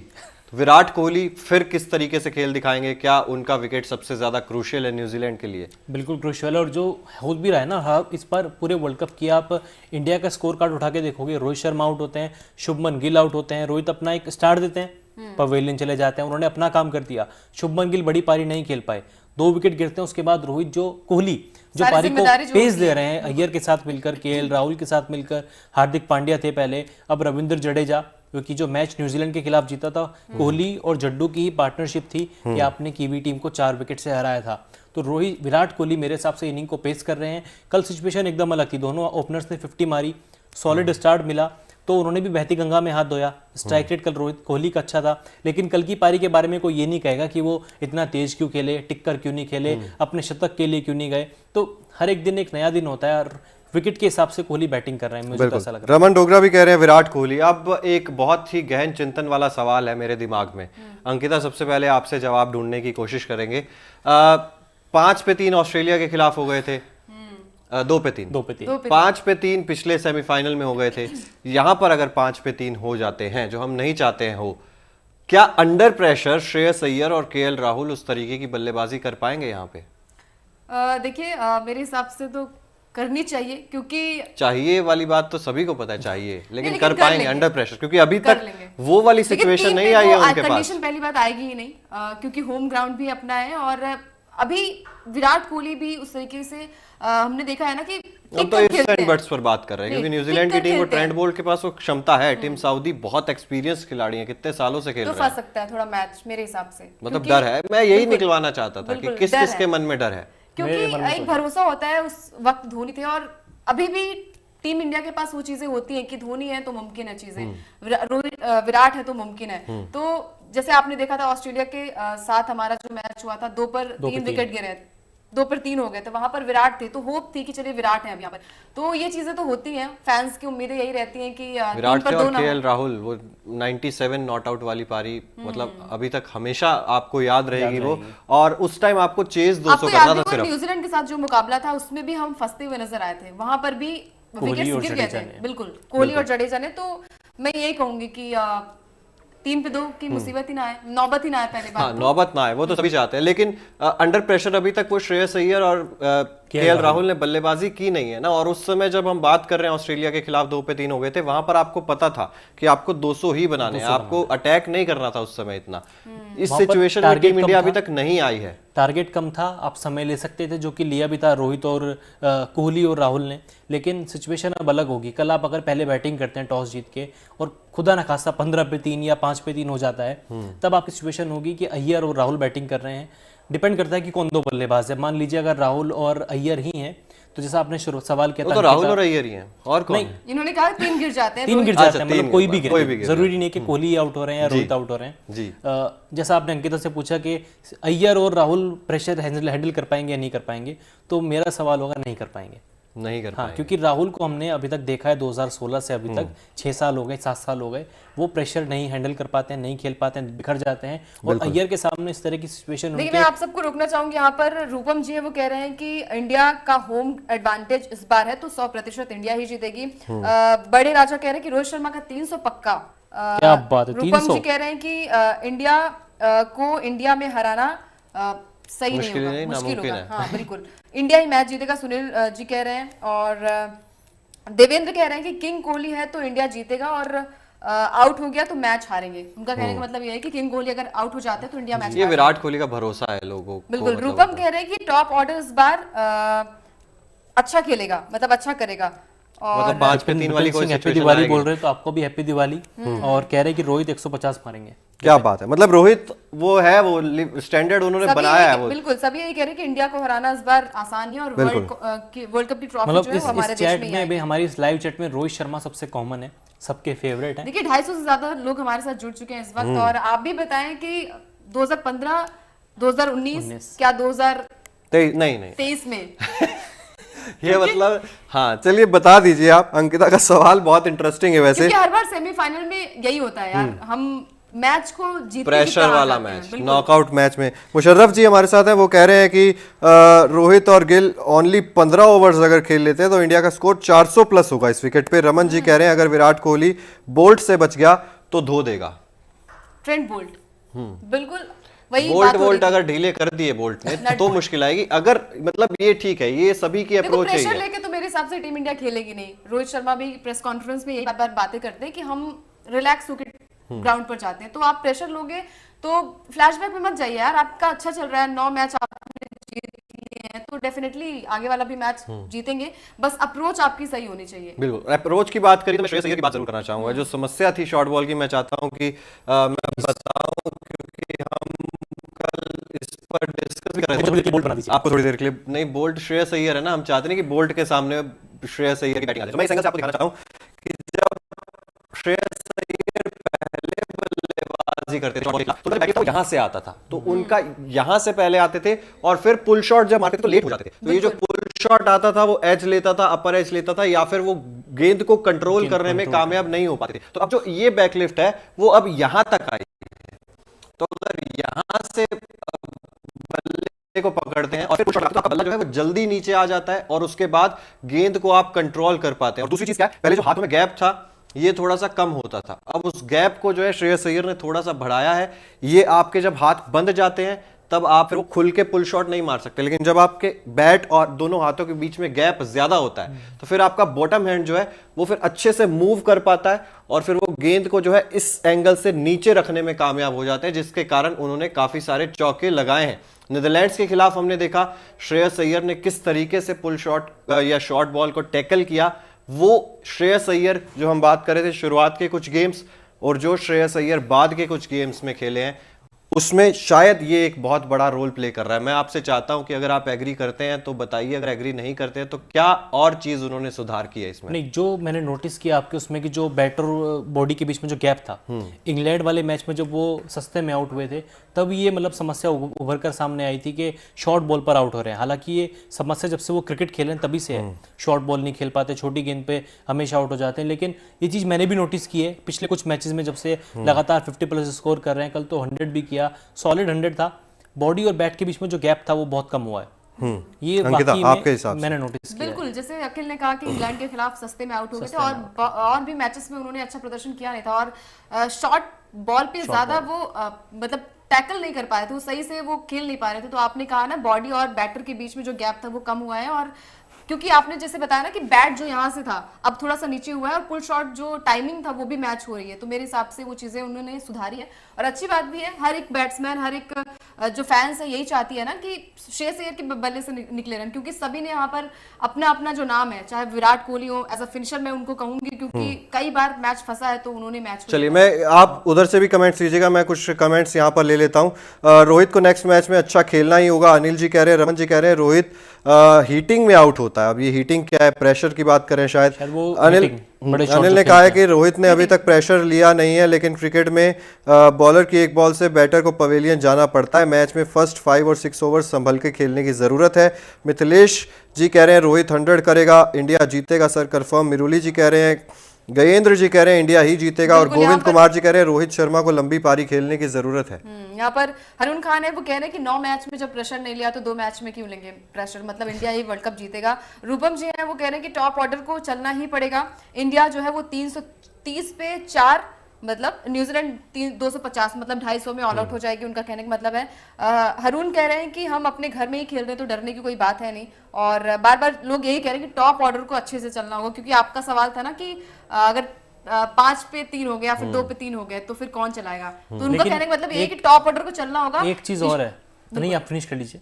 तो विराट कोहली फिर किस तरीके से खेल दिखाएंगे? क्या उनका विकेट सबसे ज्यादा क्रूशियल है न्यूजीलैंड के लिए? बिल्कुल क्रूशियल है, और जो हो भी रहा है ना, हाँ, इस बार पूरे वर्ल्ड कप की आप इंडिया का स्कोर कार्ड उठा के देखोगे, रोहित शर्मा आउट होते हैं, शुभमन गिल आउट होते हैं, रोहित अपना एक स्टार्ट देते हैं, पवेलियन चले जाते हैं, उन्होंने अपना काम कर दिया। शुभमन गिल बड़ी पारी नहीं खेल पाए, 2 विकेट गिरते हैं, उसके बाद रोहित जो कोहली जो पारी को पेस दे रहे हैं, अय्यर के साथ मिलकर, केएल राहुल के साथ मिलकर, हार्दिक पांड्या थे पहले, अब रविंद्र जडेजा, क्योंकि जो मैच न्यूजीलैंड के खिलाफ जीता था, कोहली और जड्डू की ही पार्टनरशिप थी कि आपने कीवी टीम को 4 विकेट से हराया था। तो विराट कोहली मेरे हिसाब से इनिंग को पेस कर रहे हैं। कल सिचुएशन एकदम अलग थी, दोनों ओपनर्स ने 50 मारी, सॉलिड स्टार्ट मिला, तो उन्होंने भी बहती गंगा में हाथ धोया। स्ट्राइक रेट कल रोहित कोहली का अच्छा था, लेकिन कल की पारी के बारे में कोई ये नहीं कहेगा कि वो इतना तेज क्यों खेले, टिक कर क्यों नहीं खेले, अपने शतक के लिए क्यों नहीं गए। तो हर एक दिन एक नया दिन होता है, और विकेट के हिसाब से कोहली बैटिंग कर रहे हैं, मुझे तो ऐसा लग रहा है। रमन डोगरा भी कह रहे हैं विराट कोहली। अब एक बहुत ही गहन चिंतन वाला सवाल है मेरे दिमाग में, अंकिता सबसे पहले आपसे जवाब ढूंढने की कोशिश करेंगे। 5-3 ऑस्ट्रेलिया के खिलाफ हो गए थे, 2-3 5-3 पिछले सेमीफाइनल में हो गए थे। यहां पर अगर 5-3 हो जाते हैं, जो हम नहीं चाहते हैं हो, क्या अंडर प्रेशर श्रेयस अय्यर और केएल राहुल उस तरीके की बल्लेबाजी कर पाएंगे यहाँ पे? देखिए मेरे हिसाब से तो करनी चाहिए, क्योंकि चाहिए वाली बात तो सभी को पता है चाहिए, लेकिन लेकिन कर कर पाएंगे लेंगे। अंडर प्रेशर, क्योंकि अभी कर तक लेंगे। वो वाली लेकिन सिचुएशन टीम नहीं पे आई है वो उनके पास। कंडीशन पहली बात आएगी ही नहीं, क्योंकि होम ग्राउंड भी अपना है, और अभी विराट कोहली भी उस तरीके से हमने देखा है ना कि हम टिक तो कर इफ्स खेलते एंड हैं। बट्स पर बात कर रहे हैं, क्योंकि नहीं, न्यूजीलैंड की टिक कर टीम और खेलते ट्रेंट हैं। बोल्ट के पास वो क्षमता है। टीम सऊदी बहुत एक्सपीरियंस खिलाड़ी है, कितने सालों से खेल तो रहे हैं। फंस सकता है थोड़ा मैच मेरे हिसाब से, मतलब क्योंकि- डर है, मैं यही बिल्कुल, निकलवाना चाहता था कि बिल्कुल, किस डर किस है। के मन में डर है। क्योंकि मेरे मन में एक तो है। भरोसा होता है, उस वक्त धोनी थे, और अभी भी टीम इंडिया के पास वो चीजें होती हैं कि धोनी है तो मुमकिन है चीजें, विराट है तो मुमकिन है। तो जैसे आपने देखा था ऑस्ट्रेलिया के साथ हमारा जो मैच हुआ था, 2 पर 3 विकेट गिरे, 2 पर 3 हो गए थे, वहां पर विराट थे, तो होप थी कि चलिए विराट है अब यहाँ पर। तो ये चीजें तो होती हैं, फैंस की उम्मीदें यही रहती हैं कि विराट 3 पर थे 2 और ना हो। केएल राहुल, वो 97 नॉट आउट वाली पारी, मतलब अभी तक हमेशा आपको याद रहेगी वो। और उस टाइम आपको चेज 200 आपको करना याद था होगा सिर्फ। न्यूजीलैंड के साथ जो मुकाबला था उसमें भी हम फंसते हुए नजर आए थे, वहां पर भी विकेट्स और गिर गए जडेजा थे। ने। बिल्कुल, कोहली और जडेजा ने। तो मैं यही कहूंगी कि 3 पे 2 की मुसीबत ही ना आए, नौबत ही ना आए पहले हाँ, बात। नौबत ना आए, वो तो सभी चाहते हैं, लेकिन अंडर प्रेशर अभी तक वो श्रेयस अय्यर और केएल राहुल ने बल्लेबाजी की नहीं है ना। और उस समय जब हम बात कर रहे हैं ऑस्ट्रेलिया के खिलाफ 2 पे 3 हो गए थे, वहां पर आपको पता था कि आपको 200 ही बनाने हैं, आपको अटैक नहीं करना था उस समय इतना। इस वहाँ पर सिचुएशन में टारगेट टीम इंडिया कम अभी था। तक नहीं आई है। टारगेट कम था, आप समय ले सकते थे, जो कि लिया भी था रोहित और कोहली और राहुल ने। लेकिन सिचुएशन अब अलग होगी। कल आप अगर पहले बैटिंग करते हैं टॉस जीत के, और खुदा ना खासा 15 पे 3 या 5 पे 3 हो जाता है, तब आपकी सिचुएशन होगी कि अय्यर और राहुल बैटिंग कर रहे हैं। डिपेंड करता है कि कौन 2 बल्लेबाज है। मान लीजिए अगर राहुल और अय्यर ही हैं, तो जैसा आपने सवाल किया वो था, तो राहुल और अय्यर ही हैं, और कौन है? इन्होंने कहा 3 गिर जाते हैं, 3 गिर अच्छा, जाते हैं, 3 मतलब कोई भी गिर गिरे, जरूरी नहीं कि कोहली आउट हो रहे हैं या रोहित आउट हो रहे हैं। जी। जैसा आपने अंकिता से पूछा कि अय्यर और राहुल प्रेशर हैंडल कर पाएंगे या नहीं कर पाएंगे, तो मेरा सवाल होगा नहीं कर पाएंगे। नहीं कर हाँ, पाए। क्योंकि राहुल को हमने अभी तक देखा है 2016 से अभी तक 6 साल हो गए, 7 साल हो गए, वो प्रेशर नहीं हैंडल कर पाते हैं, नहीं खेल पाते हैं, बिखर जाते हैं। और अय्यर के सामने इस तरह की सिचुएशन देखिए मैं आप सबको रोकना चाहूंगी यहाँ पर। रूपम जी है, वो कह रहे हैं कि इंडिया का होम एडवांटेज इस बार है, तो 100% इंडिया ही जीतेगी। बड़े राजा कह रहे हैं कि रोहित शर्मा का 300 पक्का। क्या बात है, रूपम 300? जी कह रहे हैं कि इंडिया को इंडिया में हराना सही नहीं मुश्किल होगा, नहीं, मुश्किल नामुमकिन होगा। है। हाँ बिल्कुल, इंडिया ही मैच जीतेगा, सुनील जी कह रहे हैं। और देवेंद्र कह रहे हैं कि किंग कोहली है तो इंडिया जीतेगा, और आउट हो गया तो मैच हारेंगे। उनका कहने का मतलब ये है कि किंग कोहली अगर आउट हो जाते हैं तो इंडिया मैच ये विराट कोहली का भरोसा है लोगों को। बिल्कुल। मतलब रूपम कह रहे हैं कि टॉप ऑर्डर इस बार अच्छा खेलेगा, मतलब अच्छा करेगा। और मतलब 5 पे 3 वाली कोई हैप्पी सिचुएशन दिवाली आएगी। बोल रहे हैं, तो आपको भी हैप्पी दिवाली। और कह रहे हैं कि रोहित 150 मारेंगे। क्या बात है, मतलब रोहित वो है, वो स्टैंडर्ड उन्होंने सभी बनाया है वो। बिल्कुल सभी यही कह रहे हैं कि इंडिया को हराना इस बार आसान है, और वर्ल्ड कप की ट्रॉफी मतलब जो है वो हमारे इस देश चैट में ही में भी, आएगी। हमारी इस लाइव चैट में रोहित शर्मा सबसे कॉमन है, सबके फेवरेट है। देखिए 250 से ज्यादा लोग हमारे साथ जुड़ चुके हैं इस वक्त। और आप भी बताएं कि 2015, 2019 क्या 2023 नहीं नहीं में ये मतलब, हाँ चलिए बता दीजिए आप। अंकिता का सवाल बहुत इंटरेस्टिंग है वैसे। क्योंकि हर बार सेमीफाइनल में यही होता है यार, हम मैच को जीतने की प्रेशर तरह वाला जाते हैं, मैच, बिल्कुल। नॉकआउट मैच में। मुशर्रफ जी हमारे साथ हैं, वो कह रहे हैं कि रोहित और गिल ओनली 15 ओवर्स अगर खेल लेते हैं तो इंडिया का स्कोर 400 प्लस होगा इस विकेट पे। रमन जी कह रहे हैं अगर विराट कोहली बोल्ट से बच गया तो धो देगा। ट्रेंट बोल्ट, बिल्कुल वही बोल्ट बात हो रही वोल्ट थी। अगर ढीले कर दिए बोल्ट ने तो मुश्किल आएगी। अगर मतलब ये ठीक है, ये सभी की देखो अप्रोच है प्रेशर ये। लेके तो मेरे हिसाब से टीम इंडिया खेलेगी नहीं। रोहित शर्मा भी प्रेस कॉन्फ्रेंस में यही बार बातें करते हैं कि हम रिलैक्स होकर ग्राउंड पर जाते हैं। तो आप प्रेशर लोगे तो फ्लैशबैक में मत जाइए यार, आपका अच्छा चल रहा है, 9 मैच आपने जीत लिए हैं, तो डेफिनेटली आगे वाला भी मैच जीतेंगे। बस अप्रोच आपकी सही होनी चाहिए। बिल्कुल, अप्रोच की बात करी तो मैं श्रेयस अय्यर की बात जरूर करना चाहूंगा। जो समस्या थी शॉर्ट बॉल की, मैं चाहता हूं कि मैं बताऊं, क्योंकि हम कल इस पर डिस्कस भी कर रहे थे। बोल्ट बना दीजिए। आपको थोड़ी देर के लिए नहीं, बोल्ट श्रेयस अय्यर है ना, हम चाहते नहीं कि बोल्ट के सामने श्रेयस अय्यर की बैटिंग आ जाए। तो मैं इस एंगल से आपको दिखाना चाहता हूं कि जब श्रेयस अय्यर पहले बल्लेबाजी करते थे तो उनका बैटिंग यहां से आता था, तो उनका यहां से पहले आते थे, और फिर पुल शॉट जब मारते थे तो लेट हो जाते थे। तो ये जो पुल शॉट आता था वो एज लेता था, अपर एज लेता था, या फिर वो गेंद को कंट्रोल करने में कामयाब नहीं हो पाते थे। तो अब जो ये बैकलिफ्ट है वो अब यहां तक आई है। तो अगर यहां से बल्ले को पकड़ते हैं और फिर पुश करते हैं तो आपका बल्ला जो है वो जल्दी नीचे आ जाता है, और उसके बाद गेंद को आप कंट्रोल कर पाते हैं। और दूसरी चीज क्या है, पहले जो हाथों में गैप था ये थोड़ा सा कम होता था, अब उस गैप को जो है श्रेयस अय्यर ने थोड़ा सा बढ़ाया है। ये आपके जब हाथ बंद जाते हैं तब आप फिर वो खुल के पुल शॉट नहीं मार सकते। लेकिन जब आपके बैट और दोनों हाथों के बीच में गैप ज्यादा होता है तो फिर आपका बॉटम हैंड जो है वो फिर अच्छे से मूव कर पाता है और फिर वो गेंद को जो है इस एंगल से नीचे रखने में कामयाब हो जाते हैं, जिसके कारण उन्होंने काफी सारे चौके लगाए हैं। नीदरलैंड्स के खिलाफ हमने देखा श्रेयस अय्यर ने किस तरीके से पुल शॉट या शॉर्ट बॉल को टैकल किया। वो श्रेयस अय्यर जो हम बात कर रहे थे शुरुआत के कुछ गेम्स और जो श्रेयस अय्यर बाद के कुछ गेम्स में खेले हैं, उसमें शायद ये एक बहुत बड़ा रोल प्ले कर रहा है। मैं आपसे चाहता हूं कि अगर आप एग्री करते हैं तो बताइए, अगर एग्री नहीं करते हैं तो क्या और चीज उन्होंने सुधार की है इसमें? नहीं, जो मैंने नोटिस किया आपके उसमें कि जो बैटर बॉडी के बीच में जो गैप था, इंग्लैंड वाले मैच में जब वो सस्ते में आउट हुए थे तब ये मतलब समस्या उभर कर सामने आई थी कि शॉर्ट बॉल पर आउट हो रहे हैं। हालांकि ये समस्या जब से वो क्रिकेट खेले हैं तभी से है, शॉर्ट बॉल नहीं खेल पाते, छोटी गेंद पे हमेशा आउट हो जाते हैं। लेकिन ये चीज़ मैंने भी नोटिस की है पिछले कुछ मैचेस में, जब से लगातार 50+ स्कोर कर रहे हैं। कल तो 100 भी किया, सॉलिड 100 था। बॉडी और बैट के बीच में जो गैप था वो बहुत कम हुआ है। ये वाकई आपके हिसाब से मैंने नोटिस किया है। बिल्कुल, जैसे अखिल ने कहा कि इंग्लैंड के खिलाफ सस्ते में आउट हो गए थे और भी मैचेस में उन्होंने अच्छा प्रदर्शन किया नहीं था और शॉर्ट बॉल पे ज्यादा वो मतलब टैकल नहीं कर पाए थे, वो सही से वो खेल नहीं पा रहे थे। तो आपने कहा ना बॉडी और बैटर के बीच में जो गैप था वो कम हुआ है, और क्योंकि आपने जैसे बताया ना कि बैट जो यहाँ से था अब थोड़ा सा नीचे हुआ है और पुल शॉट जो टाइमिंग था वो भी मैच हो रही है, तो मेरे हिसाब से वो चीजें उन्होंने सुधारी है। और अच्छी बात भी है, हर एक बैट्समैन, हर एक जो फैंस है यही चाहती है ना कि श्रेयस अय्यर के बल्ले से निकले रन, क्योंकि सभी ने यहाँ पर अपना अपना जो नाम है, चाहे विराट कोहली हो, एज अ फिनिशर मैं उनको कहूंगी क्योंकि कई बार मैच फंसा है तो उन्होंने मैच। चलिए, मैं आप उधर से भी कमेंट्स लीजिएगा, मैं कुछ कमेंट्स यहाँ पर ले लेता हूँ। रोहित को नेक्स्ट मैच में अच्छा खेलना ही होगा, अनिल जी कह रहे हैं। रमन जी कह रहे हैं रोहित हीटिंग में आउट होता है। अब ये हीटिंग क्या है? प्रेशर की बात करें शायद। अनिल ने कहा है कि रोहित ने अभी तक प्रेशर लिया नहीं है, लेकिन क्रिकेट में बॉलर की एक बॉल से बैटर को पवेलियन जाना पड़ता है। मैच में फर्स्ट 5 और 6 ओवर संभल के खेलने की जरूरत है। मिथिलेश जी कह रहे हैं रोहित 100 करेगा, इंडिया जीतेगा सर कंफर्म। मिरुली जी कह रहे हैं, गजेंद्र जी कह रहे हैं इंडिया ही जीतेगा, और गोविंद कुमार जी कह रहे हैं रोहित शर्मा को लंबी पारी खेलने की जरूरत है। यहाँ पर हरुण खान है, वो कह रहे हैं कि 9 मैच में जब प्रेशर नहीं लिया तो 2 मैच में क्यों लेंगे प्रेशर, मतलब इंडिया ही वर्ल्ड कप जीतेगा। रूपम जी हैं, वो कह रहे हैं कि टॉप ऑर्डर को चलना ही पड़ेगा। इंडिया जो है वो 330 पे 4, मतलब न्यूजीलैंड 250, मतलब 250 में ऑल आउट हो जाएगी, उनका कहने का मतलब है। हरुण कह रहे हैं कि हम अपने घर में ही खेल रहे हैं तो डरने की कोई बात है नहीं। और बार बार लोग यही कह रहे हैं कि टॉप ऑर्डर को अच्छे से चलना होगा, क्योंकि आपका सवाल था ना कि अगर 5 पे 3 हो गया, फिर 2 पे 3 हो गए तो फिर कौन चलाएगा। तो उनका कहने का मतलब ये है कि टॉप ऑर्डर को चलना होगा। एक चीज और है, नहीं आप फिनिश कर लीजिए।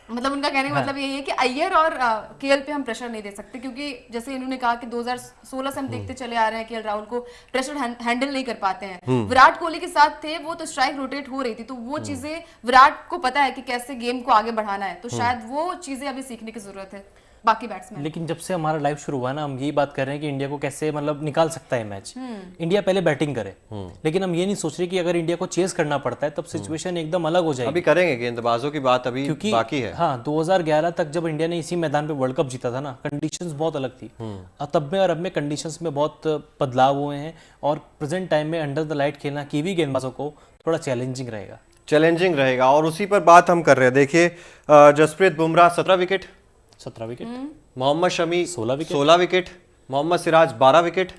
मतलब उनका कहने का मतलब यही है कि अय्यर और केएल पे हम प्रेशर नहीं दे सकते, क्योंकि जैसे इन्होंने कहा कि 2016 से हम देखते चले आ रहे हैं केएल राहुल को प्रेशर हैंडल नहीं कर पाते हैं। विराट कोहली के साथ थे वो, तो स्ट्राइक रोटेट हो रही थी, तो वो चीजें विराट को पता है कि कैसे गेम को आगे बढ़ाना है, तो शायद वो चीजें अभी सीखने की जरूरत है बाकी बैट्समैन। लेकिन जब से हमारा लाइव शुरू हुआ ना, हम यही बात कर रहे हैं कि इंडिया को कैसे मतलब निकाल सकता है मैच। इंडिया पहले बैटिंग करे, लेकिन हम ये नहीं सोच रहे कि अगर इंडिया को चेस करना पड़ता है तब सिचुएशन एकदम अलग हो जाएगी। अभी करेंगे, गेंदबाजों की बात अभी बाकी है। हाँ, 2011 तक जब इंडिया ने इसी मैदान पे वर्ल्ड कप जीता था ना, कंडीशंस बहुत अलग थी। तब में और अब में कंडीशंस में बहुत बदलाव हुए हैं, और प्रेजेंट टाइम में अंडर द लाइट खेलना कीवी गेंदबाजों को थोड़ा चैलेंजिंग रहेगा। और उसी पर बात हम कर रहे हैं। देखिए, Jasprit Bumrah 17 wicket, 17 wicket, Mohammed Shami 16 wicket, Mohammed Siraj 12 wicket,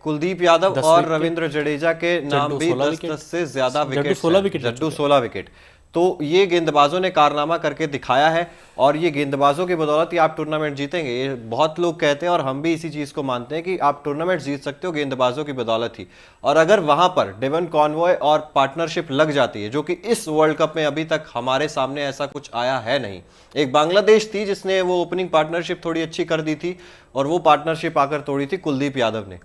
Kuldeep Yadav और रविंद्र जडेजा के नाम भी 10 से ज्यादा विकेट, जड्डू 16 विकेट। तो ये गेंदबाजों ने कारनामा करके दिखाया है, और ये गेंदबाजों की बदौलत ही आप टूर्नामेंट जीतेंगे। ये बहुत लोग कहते हैं और हम भी इसी चीज को मानते हैं कि आप टूर्नामेंट जीत सकते हो गेंदबाजों की बदौलत ही। और अगर वहां पर डेवन कॉनवॉय और पार्टनरशिप लग जाती है, जो कि इस वर्ल्ड कप में अभी तक हमारे सामने ऐसा कुछ आया है नहीं। एक बांग्लादेश थी जिसने वो ओपनिंग पार्टनरशिप थोड़ी अच्छी कर दी थी, और वो पार्टनरशिप आकर तोड़ी थी कुलदीप यादव ने।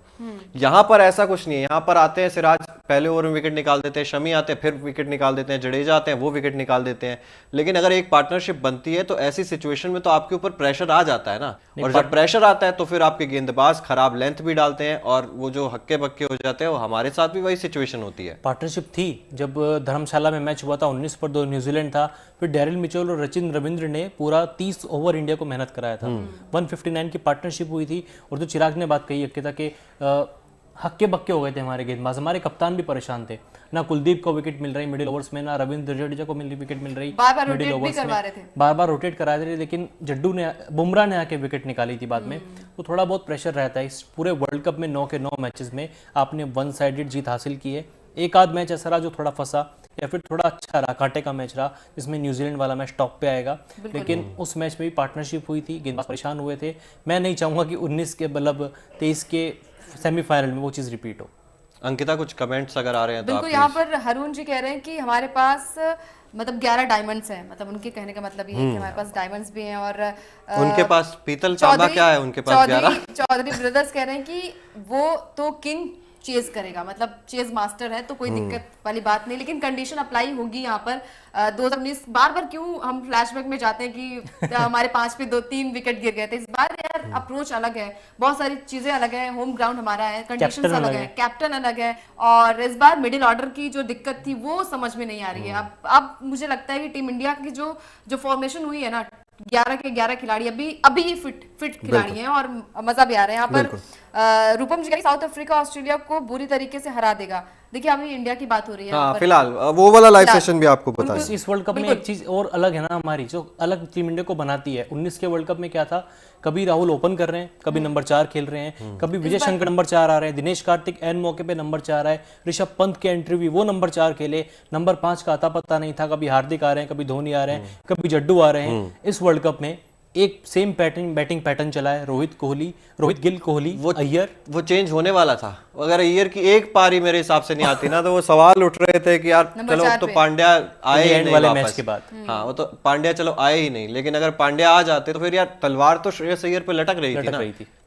यहां पर ऐसा कुछ नहीं है। यहां पर आते हैं सिराज, पहले ओवर में विकेट निकाल देते हैं, शमी आते हैं फिर विकेट निकाल देते हैं, जडेजा आते हैं वो विकेट निकाल देते हैं। लेकिन अगर एक पार्टनरशिप बनती है तो ऐसी सिचुएशन में तो आपके ऊपर प्रेशर आ जाता है ना, और जब प्रेशर आता है तो फिर आपके गेंदबाज खराब लेंथ भी डालते हैं, और वो जो हक्के बक्के हो जाते हैं, वो हमारे साथ भी वही सिचुएशन होती है। पार्टनरशिप थी जब धर्मशाला में मैच हुआ था, 19 पर 2 न्यूजीलैंड था, फिर डैरिल मिचेल और सचिन रविंद्र ने पूरा 30 ओवर इंडिया को मेहनत कराया था। 159 की पार्टनरशिप हुई थी। और जो चिराग ने बात कही अक्के था कि हक्के बक्के हो गए थे हमारे गेंदबाज, हमारे कप्तान भी परेशान थे, ना कुलदीप को विकेट मिल रही मिडिल ओवर्स में, ना रविंद्र जडेजा को विकेट मिल रही मिडिल ओवर्स में, बार बार रोटेट करा रहे थे। लेकिन बुमराह ने आके विकेट निकाली थी बाद में। तो थोड़ा बहुत प्रेशर रहता है। इस पूरे वर्ल्ड कप में 9 के 9 मैचेस में आपने 1 साइडेड जीत हासिल की है। एक आध मैच ऐसा रहा जो थोड़ा फंसा या फिर थोड़ा अच्छा रहा, कांटे का मैच रहा जिसमें न्यूजीलैंड वाला मैच टॉप पे आएगा, लेकिन उस मैच में भी पार्टनरशिप हुई थी, गेंदबाज परेशान हुए थे। मैं नहीं चाहूंगा कि 19 के मतलब 23 के सेमीफाइनल में वो चीज़ रिपीट हो। अंकिता, कुछ कमेंट्स अगर आ रहे हैं तो आप बिल्कुल, यहाँ पर हरून जी कह रहे हैं कि हमारे पास मतलब 11 डायमंड्स हैं, मतलब उनके कहने का मतलब ये है कि हमारे पास डायमंड्स भी हैं और उनके पास पीतल तांबा क्या है, उनके पास 11। चौधरी ब्रदर्स कह रहे हैं कि वो तो किंग चेज करेगा, मतलब चेज मास्टर है तो कोई दिक्कत वाली बात नहीं, लेकिन कंडीशन अप्लाई होगी यहाँ पर 2019। बार बार क्यों हम फ्लैशबैक में जाते हैं कि हमारे 5 पे 2-3 विकेट गिर गए थे, इस बार यार अप्रोच अलग है, बहुत सारी चीजें अलग है, होम ग्राउंड हमारा है, कंडीशंस अलग है, कैप्टन अलग है, और इस बार मिडिल ऑर्डर की जो दिक्कत थी वो समझ में नहीं आ रही है। अब मुझे लगता है कि टीम इंडिया की जो फॉर्मेशन हुई है ना, 11 के 11 खिलाड़ी अभी फिट खिलाड़ी हैं और मजा भी आ रहा है यहाँ पर। रूपम जी, साउथ अफ्रीका ऑस्ट्रेलिया को बुरी तरीके से हरा देगा। देखिए अभी इंडिया की बात हो रही है। हाँ, फिलहाल वो वाला लाइव सेशन भी आपको बताएं। इस वर्ल्ड कप में एक चीज और अलग है ना हमारी, जो अलग टीम इंडिया को बनाती है। 19 के वर्ल्ड कप में क्या था, कभी राहुल ओपन कर रहे हैं, कभी नंबर 4 खेल रहे हैं, कभी विजय शंकर नंबर 4 आ रहे हैं, दिनेश कार्तिक एन मौके पे नंबर 4 आए, ऋषभ पंत के एंट्री भी वो नंबर 4 खेले, नंबर 5 का आता पता नहीं था, कभी हार्दिक आ रहे हैं, कभी धोनी आ रहे हैं, कभी जड्डू आ रहे हैं। इस वर्ल्ड कप में एक सेम बैटिंग पैटर्न चला है, रोहित गिल, कोहली, वो अय्यर। वो चेंज होने वाला था, अगर अय्यर की एक पारी मेरे हिसाब से नहीं आती ना तो वो सवाल उठ रहे थे कि यार चलो अब तो पांड्या आए ही नहीं वाले वापस मैच के बाद। हाँ, वो तो पांड्या चलो आए ही नहीं, लेकिन अगर पांड्या आ जाते तो फिर यार तलवार तो श्रेयस अय्यर पे लटक रही थी ना।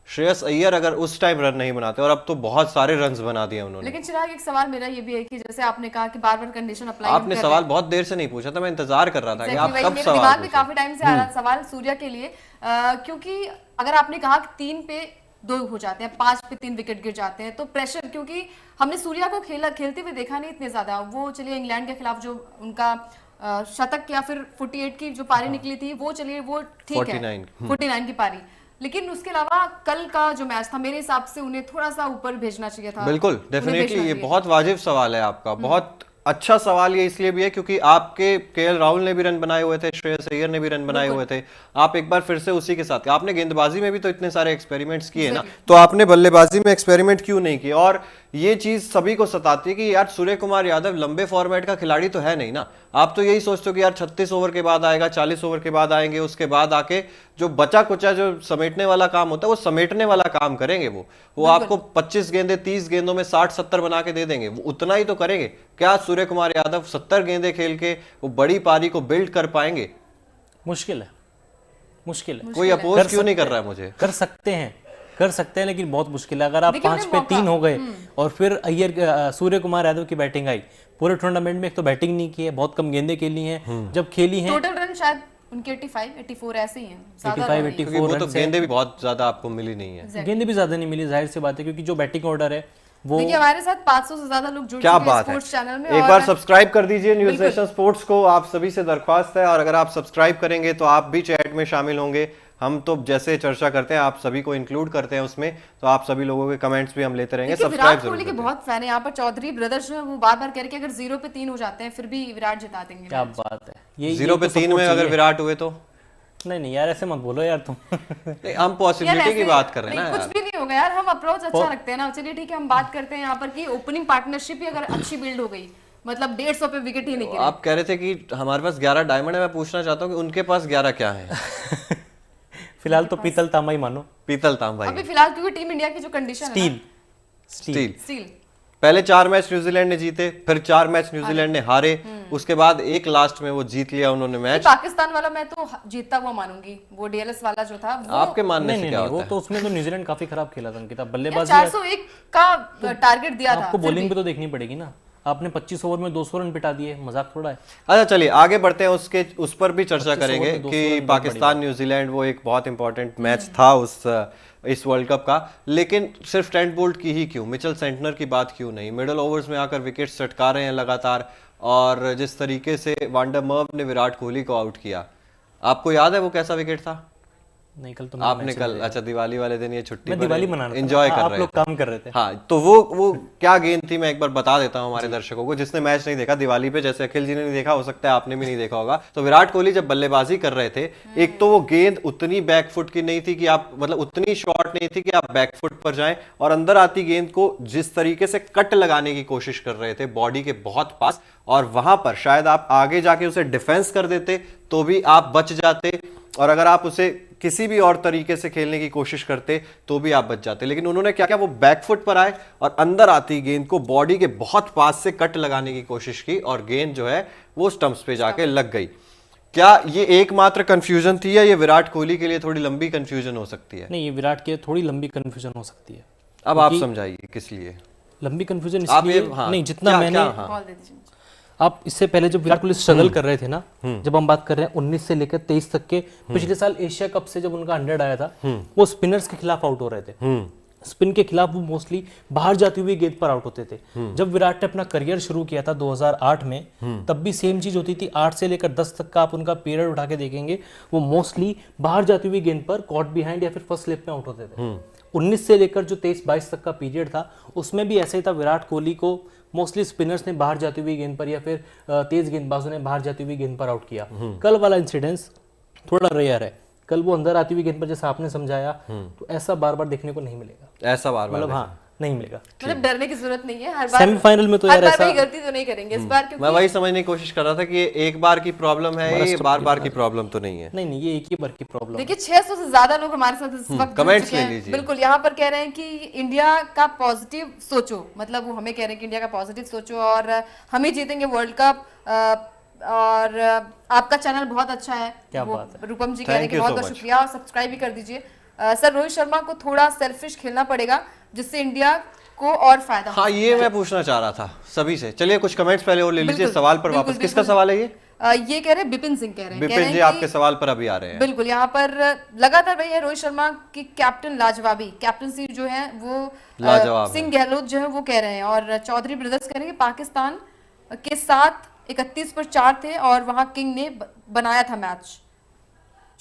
श्रेयस अय्यर अगर उस टाइम रन नहीं बनाते, और अब तो बहुत सारे रन्स बना दिए उन्होंने। लेकिन चिराग, एक सवाल मेरा ये भी है कि जैसे आपने कहा कि बार बार कंडीशन अप्लाई, आपने सवाल बहुत देर से नहीं पूछा था, मैं इंतजार कर रहा था कि आप कब सवाल दिमाग में काफी टाइम से आ रहा सवाल सूर्या के लिए, क्योंकि अगर आपने कहा कि 3 पे 2 हो जाते हैं, 5 पे 3 विकेट गिर जाते हैं, तो प्रेशर, क्योंकि हमने सूर्या को खेलते हुए देखा नहीं इतने ज्यादा। वो चलिए इंग्लैंड के खिलाफ जो उनका शतक या फिर 48 की जो पारी निकली थी वो चलिए वो ठीक है, 49 की पारी, लेकिन उसके अलावा कल का जो मैच था मेरे हिसाब से उन्हें थोड़ा सा ऊपर भेजना चाहिए था। बिल्कुल, डेफिनेटली ये बहुत वाजिब सवाल है आपका, बहुत अच्छा सवाल ये इसलिए भी है क्योंकि आपके केएल राहुल ने भी रन बनाए हुए थे, श्रेयस अय्यर ने भी रन बनाए हुए थे, आप एक बार फिर से उसी के साथ, आपने गेंदबाजी में भी तो इतने सारे एक्सपेरिमेंट्स किए ना, तो आपने बल्लेबाजी में एक्सपेरिमेंट क्यों नहीं किए? और ये चीज सभी को सताती है कि यार सूर्य कुमार यादव लंबे फॉर्मेट का खिलाड़ी तो है नहीं ना। आप तो यही सोचते हो कि यार 36 ओवर के बाद आएगा, 40 ओवर के बाद आएंगे, उसके बाद आके जो बचा कुचा जो समेटने वाला काम होता है वो समेटने वाला काम करेंगे। वो आपको 25 गेंदे 30 गेंदों में 60-70 बना के दे देंगे, वो उतना ही तो करेंगे। क्या सूर्य कुमार यादव 70 गेंदे खेल के वो बड़ी पारी को बिल्ड कर पाएंगे? मुश्किल है। कोई अपोज क्यों नहीं कर रहा है? मुझे कर सकते हैं लेकिन बहुत मुश्किल है। अगर आप 5 पे 3 हो गए और फिर सूर्य कुमार यादव की बैटिंग आई, पूरे टूर्नामेंट में एक तो बैटिंग नहीं की है, बहुत कम गेंदें खेली हैं, जब खेली हैं टोटल रन शायद उनके 85-84 ऐसे ही हैं, 85-84 वो तो गेंदे भी बहुत ज्यादा आपको मिली नहीं है। गेंदें भी ज्यादा नहीं मिली, जाहिर सी बात है, क्योंकि जो बैटिंग ऑर्डर है वो देखिए हमारे साथ 500 से ज्यादा लोग जुड़ क्या चुके हैं बात स्पोर्ट्स है। चैनल में। एक बार सब्सक्राइब कर दीजिए न्यूज नेशन स्पोर्ट्स को, आप सभी से दरख्वास्त है, और अगर आप सब्सक्राइब करेंगे तो आप भी चैट में शामिल होंगे। हम तो जैसे चर्चा करते हैं आप सभी को इंक्लूड करते हैं उसमें, तो आप सभी लोगों के कमेंट्स भी हम लेते रहेंगे। सब्सक्राइब विराट कोहली के बहुत फैन है यहाँ पर, चौधरी ब्रदर्स जो है वो बार बार कह रहे कि अगर 0 पे 3 हो जाते हैं फिर भी विराट जिता देंगे। क्या बात है, ये 0 पे 3 में अगर विराट हुए तो नहीं यार ऐसे मत बोलो यार तुम। हम पॉसिबिलिटी की बात कर रहे हैं ना, कुछ भी नहीं होगा यार, हम अप्रोच अच्छा रखते हैं ना। चलिए ठीक है, हम बात करते हैं यहाँ पर कि ओपनिंग पार्टनरशिप भी अगर अच्छी बिल्ड हो गई, मतलब 150 पे विकेट ही नहीं गिरे। आप कह रहे थे कि हमारे पास 11 डायमंड है, मैं पूछना चाहता हूँ कि उनके पास 11 क्या है? फिलहाल तो पीतल तांबा ही मानो, पीतल तांबा अभी फिलहाल, क्योंकि टीम इंडिया की जो कंडीशन है स्टील। पहले 4 मैच न्यूजीलैंड ने जीते, फिर 4 मैच न्यूजीलैंड ने हारे, उसके बाद एक लास्ट में वो जीत लिया उन्होंने मैच। पाकिस्तान वाला मैं तो जीतता हुआ मानूंगी, वो डीएलएस वाला जो था वो, आपके मानने से क्या होता है? वो तो उसमें तो न्यूजीलैंड काफी खराब खेला था अंकिता, बल्लेबाजी 401 का टारगेट दिया था। आपको बॉलिंग भी तो देखनी पड़ेगी ना, आपने 25 ओवर में 200 रन पिटा दिए, मजाक थोड़ा है। अच्छा चलिए आगे बढ़ते हैं, उस पर भी चर्चा करेंगे कि पाकिस्तान न्यूजीलैंड वो एक बहुत इंपॉर्टेंट मैच था इस वर्ल्ड कप का, लेकिन सिर्फ ट्रेंट बोल्ट की ही क्यों, मिचेल सेंटनर की बात क्यों नहीं? मिडिल ओवर्स में आकर विकेट चटका रहे हैं लगातार, और जिस तरीके से वांडर मर्व ने विराट कोहली को आउट किया, आपको याद है वो कैसा विकेट था? नहीं कल तो आपने कल, अच्छा दिवाली वाले दिन ये छुट्टी मैं पर दिवाली मना रहा था, एंजॉय कर आप रहे लोग थे। काम कर रहे थे। हाँ, तो वो क्या गेंद थी मैं एक बार बता देता हूँ हमारे दर्शकों को जिसने मैच नहीं देखा दिवाली पे, जैसे अखिल जी ने नहीं देखा, हो सकता है आपने भी नहीं देखा होगा। तो विराट कोहली जब बल्लेबाजी कर रहे थे, एक तो वो गेंद उतनी बैकफुट की नहीं थी कि आप, मतलब उतनी शॉर्ट नहीं थी कि आप बैकफुट पर जाएं, और अंदर आती गेंद को जिस तरीके से कट लगाने की कोशिश कर रहे थे बॉडी के बहुत पास, और वहां पर शायद आप आगे जाके उसे डिफेंस कर देते तो भी आप बच जाते, और अगर आप उसे किसी भी और तरीके से खेलने की कोशिश करते तो भी आप बच जाते। लेकिन उन्होंने क्या किया, वो बैकफुट पर आए और अंदर आती गेंद को बॉडी के बहुत पास से कट लगाने की कोशिश की, और गेंद जो है वो स्टंप्स पे जाके लग गई। क्या ये एकमात्र कंफ्यूजन थी या ये विराट कोहली के लिए थोड़ी लंबी कंफ्यूजन हो सकती है? नहीं, ये विराट के लिए थोड़ी लंबी कंफ्यूजन हो सकती है। अब आप समझाइए किस लिए लंबी कंफ्यूजन आप ये, इसलिए हाँ, नहीं, जितना क्या- मैंने क्या- हाँ। बॉल दे दीजिए मुझे। आप इससे पहले जब विराट कोहली स्ट्रगल कर रहे थे ना, जब हम बात कर रहे हैं 19 से लेकर 23 तक के, पिछले साल एशिया कप से जब उनका 100 आया था, वो स्पिनर्स के खिलाफ आउट हो रहे थे। स्पिन के खिलाफ वो मोस्टली बाहर जाती हुई गेंद पर आउट होते थे। जब विराट ने अपना करियर शुरू किया था 2008 में, तब भी सेम चीज होती थी। 8 से लेकर 10 तक का आप उनका पीरियड उठा के देखेंगे, वो मोस्टली बाहर जाती हुई गेंद पर कॉट बिहाइंड या फिर फर्स्ट स्लिप में आउट होते थे। 19 से लेकर जो 23-22 तक का पीरियड था, उसमें भी ऐसे ही था। विराट कोहली को मोस्टली स्पिनर्स ने बाहर जाती हुई गेंद पर या फिर तेज गेंदबाजों ने बाहर जाती हुई गेंद पर आउट किया। कल वाला इंसिडेंस थोड़ा रेयर है। कल वो अंदर आती हुई गेंद पर, जैसा आपने समझाया, तो ऐसा बार बार देखने को नहीं मिलेगा। ऐसा बार बार मतलब हाँ, नहीं मिलेगा। मतलब डरने की जरूरत नहीं है, हर बार सेमीफाइनल में तो यार ऐसा वही गलती तो नहीं करेंगे इस बार, क्योंकि मैं वही समझने की कोशिश कर रहा था कि ये एक बार की प्रॉब्लम है, ये बार बार की प्रॉब्लम तो नहीं है। नहीं, ये एक ही बार की प्रॉब्लम। देखिए 600 से ज्यादा लोग हमारे साथ इस वक्त जुड़ कमेंट्स चुके ले हैं। लीजिए। बिल्कुल, यहाँ पर कह रहे हैं कि इंडिया का पॉजिटिव सोचो, मतलब वो हमें कह रहे हैं कि इंडिया का पॉजिटिव सोचो और हम ही जीतेंगे वर्ल्ड कप। और आपका चैनल बहुत अच्छा है, क्या वो बात है। रूपम जी कह रहे हैं Thank कि you बहुत so बहुत much. शुक्रिया, और सब्सक्राइब भी कर दीजिए। सर, रोहित शर्मा को थोड़ा सेल्फिश खेलना पड़ेगा जिससे इंडिया को और फायदा हो। हाँ, ये मैं पूछना चाह रहा था सभी से। चलिए कुछ कमेंट्स पहले और ले लीजिए। बिल्कुल, सवाल पर बिल्कुल, वापस, किसका बिल्कुल। सवाल है ये? ये कह रहे हैं बिपिन सिंह, कह रहे हैं विपिन जी, कि- आपके सवाल पर अभी आ रहे हैं। बिल्कुल, यहाँ पर लगातार वही है, रोहित शर्मा की कैप्टन लाजवाबी, कैप्टनसी जो है वो लाजवाब है। सिंह गहलोत जो है वो कह रहे हैं, और चौधरी ब्रदर्स कह रहे हैं कि पाकिस्तान के साथ 31 पर 4 थे और वहां किंग ने बनाया था मैच।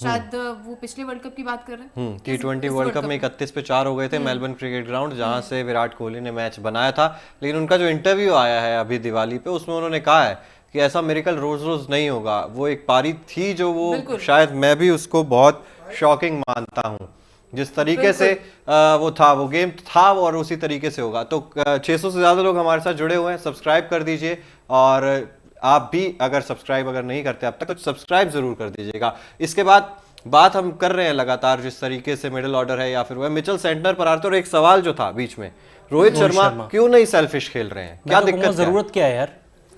शायद वो पिछले वर्ल्ड कप की बात कर रहे हैं। T20 वर्ल्ड कप में 31 पे 4 हो गए थे मेलबर्न क्रिकेट ग्राउंड, जहां से विराट कोहली ने मैच बनाया था। लेकिन उनका जो इंटरव्यू आया है अभी दिवाली पे, उसमें उन्होंने कहा है कि ऐसा मिरेकल रोज रोज नहीं होगा। वो एक पारी थी जो वो, शायद मैं भी उसको बहुत शॉकिंग मानता हूँ, जिस तरीके से वो था, वो गेम था और उसी तरीके से होगा। तो 600 से ज्यादा लोग हमारे साथ जुड़े हुए हैं, सब्सक्राइब कर दीजिए। और आप भी अगर सब्सक्राइब अगर नहीं करते अब तक, तो सब्सक्राइब जरूर कर दीजिएगा। इसके बाद बात हम कर रहे हैं लगातार जिस तरीके से मिडिल ऑर्डर है या फिर वह मिचेल सेंटनर पर आते, और एक सवाल जो था बीच में, रोहित शर्मा क्यों नहीं सेल्फिश खेल रहे हैं? क्या दिक्कत, जरूरत क्या है यार?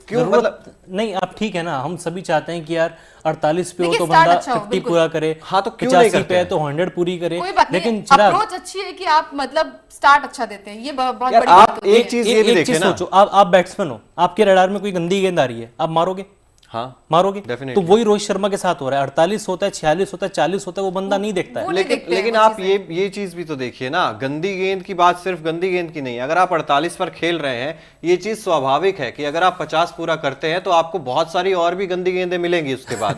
क्यों? मतलब नहीं, आप ठीक है ना, हम सभी चाहते हैं कि यार 48 पे हो देखिए, तो start बंदा अच्छा हो, 50 बिल्कुल। पूरा करे, हाँ, तो क्यों नहीं 85 करते पे है हैं? तो 100 पूरी करे। कोई बात लेकिन नहीं, चिराग, अप्रोच अच्छी है कि आप मतलब स्टार्ट अच्छा देते हैं, ये बहुत यार बड़ी आप बात होती है। एक चीज ये भी एक देखिए चीज ना। सोचो, आप बैट्समैन हो, आपके रडार में कोई गंदी गेंद आ रही है, आप मारोगे? हाँ, मारोगे। Definitely. तो वही रोहित शर्मा के साथ हो रहा है। 48 होता है, 46 होता है, 40 होता है, वो बंदा नहीं देखता है। वो नहीं देखते हैं लेकिन वो आप चीजें। ये चीज भी तो देखिए ना, गंदी गेंद की बात सिर्फ गंदी गेंद की नहीं है। अगर आप 48 पर खेल रहे हैं, ये चीज स्वाभाविक है कि अगर आप 50 पूरा करते हैं तो आपको बहुत सारी और भी गंदी गेंदें मिलेंगी उसके बाद।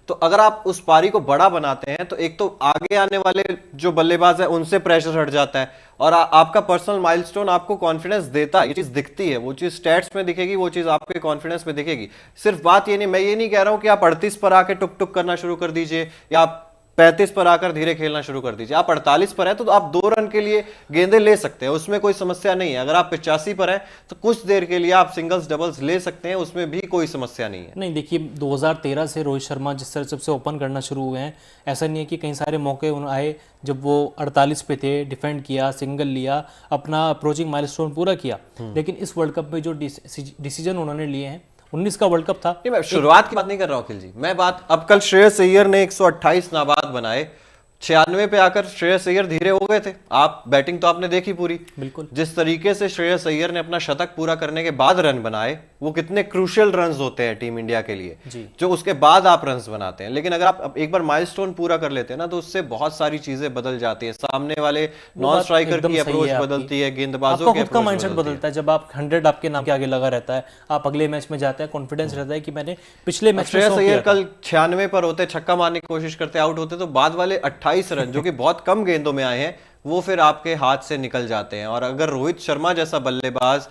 तो अगर आप उस पारी को बड़ा बनाते हैं तो एक तो आगे आने वाले जो बल्लेबाज है उनसे प्रेशर हट जाता है, और आपका पर्सनल माइलस्टोन आपको कॉन्फिडेंस देता है। ये चीज दिखती है, वो चीज स्टैट्स में दिखेगी, वो चीज आपके कॉन्फिडेंस में दिखेगी। सिर्फ बात ये नहीं, मैं ये नहीं कह रहा हूं कि आप 38 पर आके टुक टुक करना शुरू कर दीजिए या आप 35 पर आकर धीरे खेलना शुरू कर दीजिए। आप 48 पर है तो आप 2 रन के लिए गेंदें ले सकते हैं, उसमें कोई समस्या नहीं है। अगर आप 85 पर है तो कुछ देर के लिए आप सिंगल्स डबल्स ले सकते हैं, उसमें भी कोई समस्या नहीं है। नहीं, देखिए 2013 से रोहित शर्मा जिस तरह से ओपन करना शुरू हुए हैं, ऐसा नहीं है कि कई सारे मौके आए जब वो 48 पे थे, डिफेंड किया, सिंगल लिया, अपना अप्रोचिंग माइलस्टोन पूरा किया। लेकिन इस वर्ल्ड कप में जो डिसीजन उन्होंने लिए हैं, 19 का वर्ल्ड कप था। नहीं, मैं शुरुआत की बात नहीं कर रहा हूं अखिल जी, मैं बात, अब कल श्रेयस अय्यर ने 128 नाबाद बनाए, 96 पे आकर श्रेयस अय्यर धीरे हो गए थे। आप बैटिंग तो आपने देखी पूरी, बिल्कुल। जिस तरीके से श्रेयस अय्यर ने अपना शतक पूरा करने के बाद रन बनाए, वो कितने क्रूशियल रन्स होते हैं टीम इंडिया के लिए, जो उसके बाद आप रन्स बनाते हैं। लेकिन अगर आप एक बार माइलस्टोन पूरा कर लेते हैं ना, तो उससे बहुत सारी चीजें बदल जाती है। सामने वाले नॉन स्ट्राइकर की अप्रोच बदलती है, गेंदबाजों आपका की खुद का अप्रोच माइंडसेट बदलती है। बदलता है। जब आप 100 आपके नाम के आगे लगा रहता है, आप अगले मैच में जाते हैं, कॉन्फिडेंस रहता है कि मैंने पिछले मैच में श्रेयस 100 अय्यर किया था। कल 96 पर होते, छक्का मारने की कोशिश करते, आउट होते, तो बाद वाले 28 28 रन जो कि बहुत कम गेंदों में आए हैं वो फिर आपके हाथ से निकल जाते हैं। और अगर रोहित शर्मा जैसा बल्लेबाज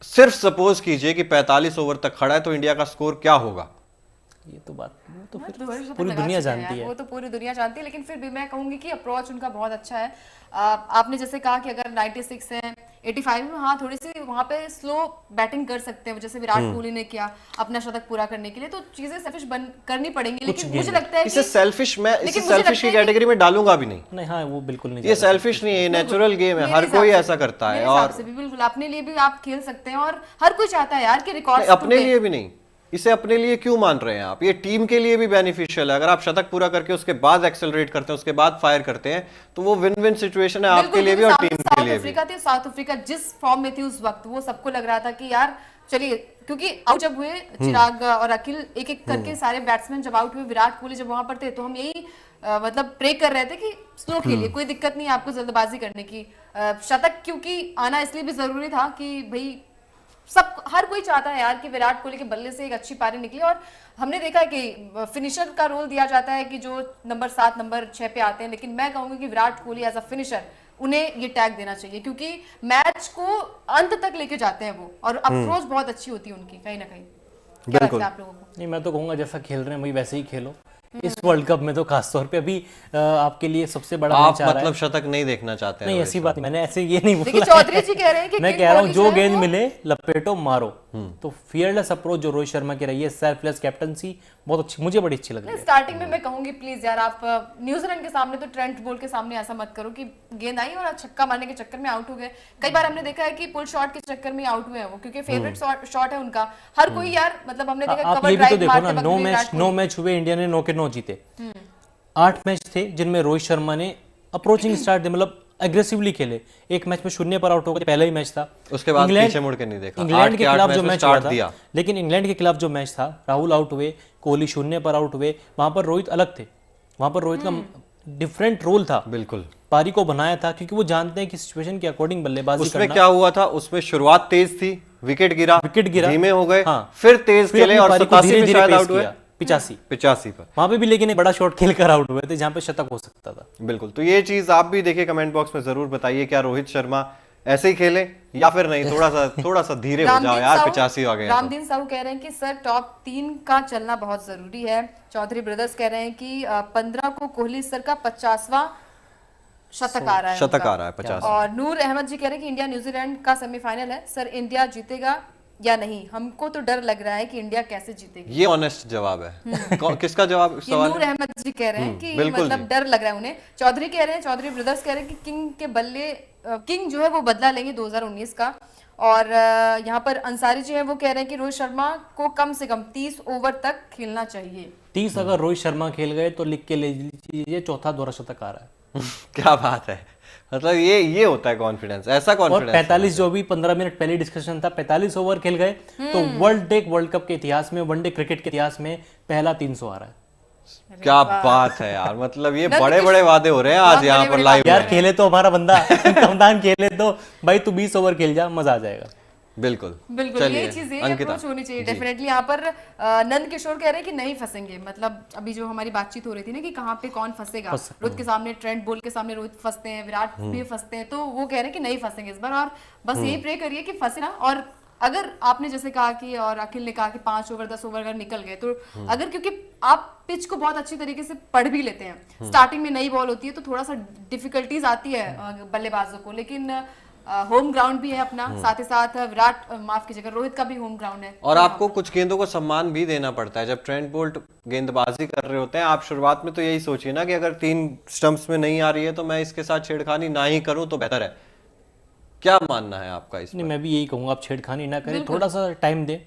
सिर्फ सपोज कीजिए कि 45 ओवर तक खड़ा है तो इंडिया का स्कोर क्या होगा? ये तो बात वो तो फिर रोहित शर्मा पूरी लगा दुनिया चुके हैं जानती यार, है। वो तो पूरी दुनिया जानती है, लेकिन फिर भी मैं कहूंगी कि अप्रोच उनका बहुत अच्छा है। आपने जैसे कहा कि अगर 96 है 85 में, हाँ थोड़ी सी वहां पे स्लो बैटिंग कर सकते हैं, जैसे विराट कोहली ने किया अपना शतक पूरा करने के लिए, तो चीजें सेल्फिश करनी पड़ेंगी। लेकिन मुझे लगता है इसे कि सेल्फिश, मैं इसे लेकिन मुझे सेल्फिश लगता की है कि- कैटेगरी में डालूंगा भी नहीं। नहीं, हाँ वो बिल्कुल नहीं ये जा सकता। सेल्फिश नहीं है, नेचुरल गेम है, मेरे हर हिसाब कोई से- ऐसा करता है। मेरे और हिसाब से भी बिल्कुल अपने लिए भी आप खेल सकते हैं, और हर कोई चाहता है यार कि रिकॉर्ड अपने लिए भी नहीं, इसे अपने लिए क्यों मान रहे हैं आप? ये टीम के लिए भी बेनिफिशियल है। अगर आप शतक पूरा करके उसके बाद एक्सेलरेट करते हैं, उसके बाद फायर करते हैं, तो वो विन विन सिचुएशन है आपके लिए भी और टीम के लिए भी। अफ्रीका थी, साउथ अफ्रीका जिस फॉर्म में थी उस वक्त, वो सबको लग रहा था कि यार चलिए, क्योंकि आउट जब हुए चिराग और अखिल एक एक करके सारे बैट्समैन जब आउट हुए, विराट कोहली जब वहां पर थे, तो हम यही मतलब प्रे कर रहे थे कि स्लो खेलिए, कोई दिक्कत नहीं आपको जल्दबाजी करने की। शतक क्योंकि आना इसलिए भी जरूरी था कि भाई सब हर कोई चाहता है यार कि विराट कोहली के बल्ले से एक अच्छी पारी निकले, और हमने देखा है कि फिनिशर का रोल दिया जाता है कि जो नंबर 7 नंबर 6 पे आते हैं, लेकिन मैं कहूंगी कि Virat Kohli as a finisher उन्हें ये टैग देना चाहिए, क्योंकि मैच को अंत तक लेके जाते हैं वो, और अप्रोच बहुत अच्छी होती है उनकी कहीं ना कहीं। क्या बिल्कुल। लगता है आप लोगों को? नहीं, मैं तो कहूंगा जैसा खेल रहे हैं वही वैसे ही खेलो। इस वर्ल्ड कप में तो खासतौर पे अभी आपके लिए सबसे बड़ा आप मैच आ रहा है। मतलब शतक नहीं देखना चाहते हैं? नहीं, रोहित ऐसी शर्मा? बात मैंने ऐसे ये नहीं देखिए बोला चौधरी जी कह रहे हैं कि मैं किंग कह रहा हूँ कोहली जो जो है गेंद वो- मिले लपेटो मारो। तो फियरलेस अप्रोच जो रोहित शर्मा की रही है, सेल्फलेस कैप्टनसी बहुत अच्छी, मुझे बड़ी अच्छी लग रही है। स्टार्टिंग में मैं कहूंगी प्लीज यार, आप न्यूजीलैंड के सामने तो ट्रेंट बोल्ट के सामने ऐसा मत करो कि गेंद आई और छक्का मारने के चक्कर में आउट हो गए। कई बार हमने देखा है कि पुल शॉट के चक्कर में आउट हुए हैं वो, क्योंकि फेवरेट शॉट है उनका। हर कोई यार, मतलब हमने देखा आप कवर ये भी तो ड्राइव देखो मारते ना, वक्त भी विराट कोहली- 9 मैच हुए, इंडिया ने 9 के 9 जीते। 8 मैच थे जिनमें रोहित शर्मा ने अप्रोचिंग स्टार्ट दे, मतलब एग्रेसिवली खेले। एक मैच में 0 पर आउट हो गए, पहला ही मैच था। उसके बाद इंग्लैंड- पीछे मुड़ के नहीं देखा। इंग्लैंड 8 के के 8 खिलाफ मैच जो में मैच स्टार्ट हुआ था, दिया। लेकिन इंग्लैंड के खिलाफ जो मैच था, राहुल आउट हुए, कोहली 0 पर आउट हुए, वहां पर रोहित अलग थे। वहां पर रोहित का डिफरेंट रोल था, बिल्कुल। पारी को बनाया था, क्योंकि वो जानते हैं कि सिचुएशन के अकॉर्डिंग बल्लेबाजी उसमें करना। क्या हुआ था? उसमें शुरुआत तेज थी, विकेट गिरा, धीमे हो गए, हाँ। फिर तेज फिर खेले अपनी और पारी को 87 में धीरे-धीरे शायद पेस आउट हुए, किया, 85 85 पर। वहां पे भी, लेकिन एक बड़ा शॉट खेलकर आउट हुए थे जहां पे शतक हो सकता था। बिल्कुल। तो ये चीज आप भी देखिए, कमेंट बॉक्स में जरूर बताइए, क्या रोहित शर्मा ऐसे ही खेले या फिर नहीं, थोड़ा सा धीरे हो जाओ यार, 85 आ गए हैं तो। रामदीन साहू कह रहे हैं कि सर टॉप 3 का चलना बहुत जरूरी है। चौधरी ब्रदर्स कह रहे हैं कि 15 को कोहली सर का 50वां शतक आ रहा है शतक उनका। आ रहा है 50। और नूर अहमद जी कह रहे हैं कि इंडिया न्यूजीलैंड का सेमीफाइनल है सर, इंडिया जीतेगा या नहीं? हमको तो डर लग रहा है कि इंडिया कैसे जीतेगी। ये ऑनेस्ट जवाब है। किसका जवाब ये सवाल नूर है? अहमद जी कह रहे हैं कि बिल्कुल मतलब जी। डर लग रहा है उन्हें। चौधरी कह रहे हैं, चौधरी ब्रदर्स कह रहे हैं कि किंग के बल्ले किंग जो है वो बदला लेंगे 2019 का। और यहाँ पर अंसारी जी है, वो कह रहे हैं कि रोहित शर्मा को कम से कम 30 ओवर तक खेलना चाहिए। 30 अगर रोहित शर्मा खेल गए तो लिख के ले लीजिए, चौथा दोहरा शतक आ रहा है। क्या बात है, मतलब ये होता है कॉन्फिडेंस, ऐसा और कॉन्फिडेंस। 45 जो भी 15 मिनट पहले डिस्कशन था, 45 ओवर खेल गए तो वर्ल्ड कप के इतिहास में, वनडे क्रिकेट के इतिहास में पहला 300 आ रहा है। क्या बात है यार, मतलब ये नंद बड़े किशोर- बड़े वादे हो रहे हैं आज बहुत यहाँ बड़े-बड़े पर लाइव यार में। खेले तो हमारा बंदा कप्तान खेले तो भाई तू 20 ओवर खेल जा, मजा आ जाएगा। बिल्कुल बिल्कुल, चलिए, ये चीज, ये अंकिता अप्रोच होनी चाहिए जी। डेफिनेटली। यहाँ पर नंद किशोर कह रहे हैं कि नहीं फंसेंगे, मतलब अभी जो हमारी बातचीत हो रही थी ना कि कहाँ पे कौन फंसेगा। रोहित के सामने, ट्रेंट बोल्ट के सामने रोहित फंसते हैं, विराट भी फंसते हैं, तो वो कह रहे हैं कि नहीं फंसेंगे इस बार, और बस यही प्रे करिए कि फंसे ना। और अगर आपने जैसे कहा कि, और अखिल ने कहा कि 5 ओवर 10 ओवर अगर निकल गए, तो अगर, क्योंकि आप पिच को बहुत अच्छी तरीके से पढ़ भी लेते हैं, स्टार्टिंग में नई बॉल होती है तो थोड़ा सा डिफिकल्टीज आती है बल्लेबाजों को, लेकिन होम ग्राउंड भी है अपना, साथ ही साथ विराट माफ कीजिएगा रोहित का भी होम ग्राउंड है। और आपको कुछ गेंदों को सम्मान भी देना पड़ता है। जब ट्रेंट बोल्ट गेंदबाजी कर रहे होते हैं, आप शुरुआत में तो यही सोचिए ना कि अगर 3 स्टंप्स में नहीं आ रही है तो मैं इसके साथ छेड़खानी ना ही करूं तो बेहतर है। क्या मानना है आपका इस नहीं, मैं भी यही कहूंगा, आप छेड़खानी ना करें, थोड़ा सा टाइम दें।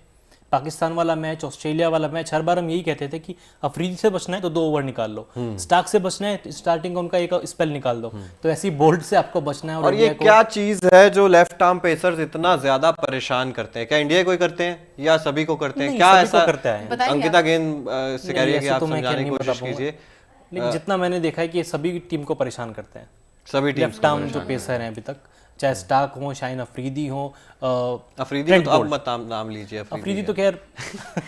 पाकिस्तान वाला मैच, ऑस्ट्रेलिया वाला मैच, हर बार हम यही कहते थे कि अफरीदी से बचना है तो 2 ओवर निकाल लो, स्टार्क से बचना है स्टार्टिंग का उनका एक स्पेल निकाल दो, तो ऐसी बोल्ट से आपको बचना है। और ये क्या चीज है जो लेफ्ट आर्म पेसर्स इतना ज्यादा परेशान करते हैं? क्या इंडिया कोई करते हैं या सभी को करते हैं? क्या ऐसा करता है? बताइए अंकिता गेंद से कह रही है कि ऐसे आप तो मैं समझाने की नहीं कोशिश बता कीजिए। लेकिन जितना मैंने देखा है कि ये सभी टीम को परेशान करते हैं, सभी टीम लेफ्ट आर्म जो पेसर हैं अभी तक, चाहे स्टार्क हो, शाहिन अफरीदी हो, अफरीदी तो अब मत नाम लीजिए। अफरीदी तो खैर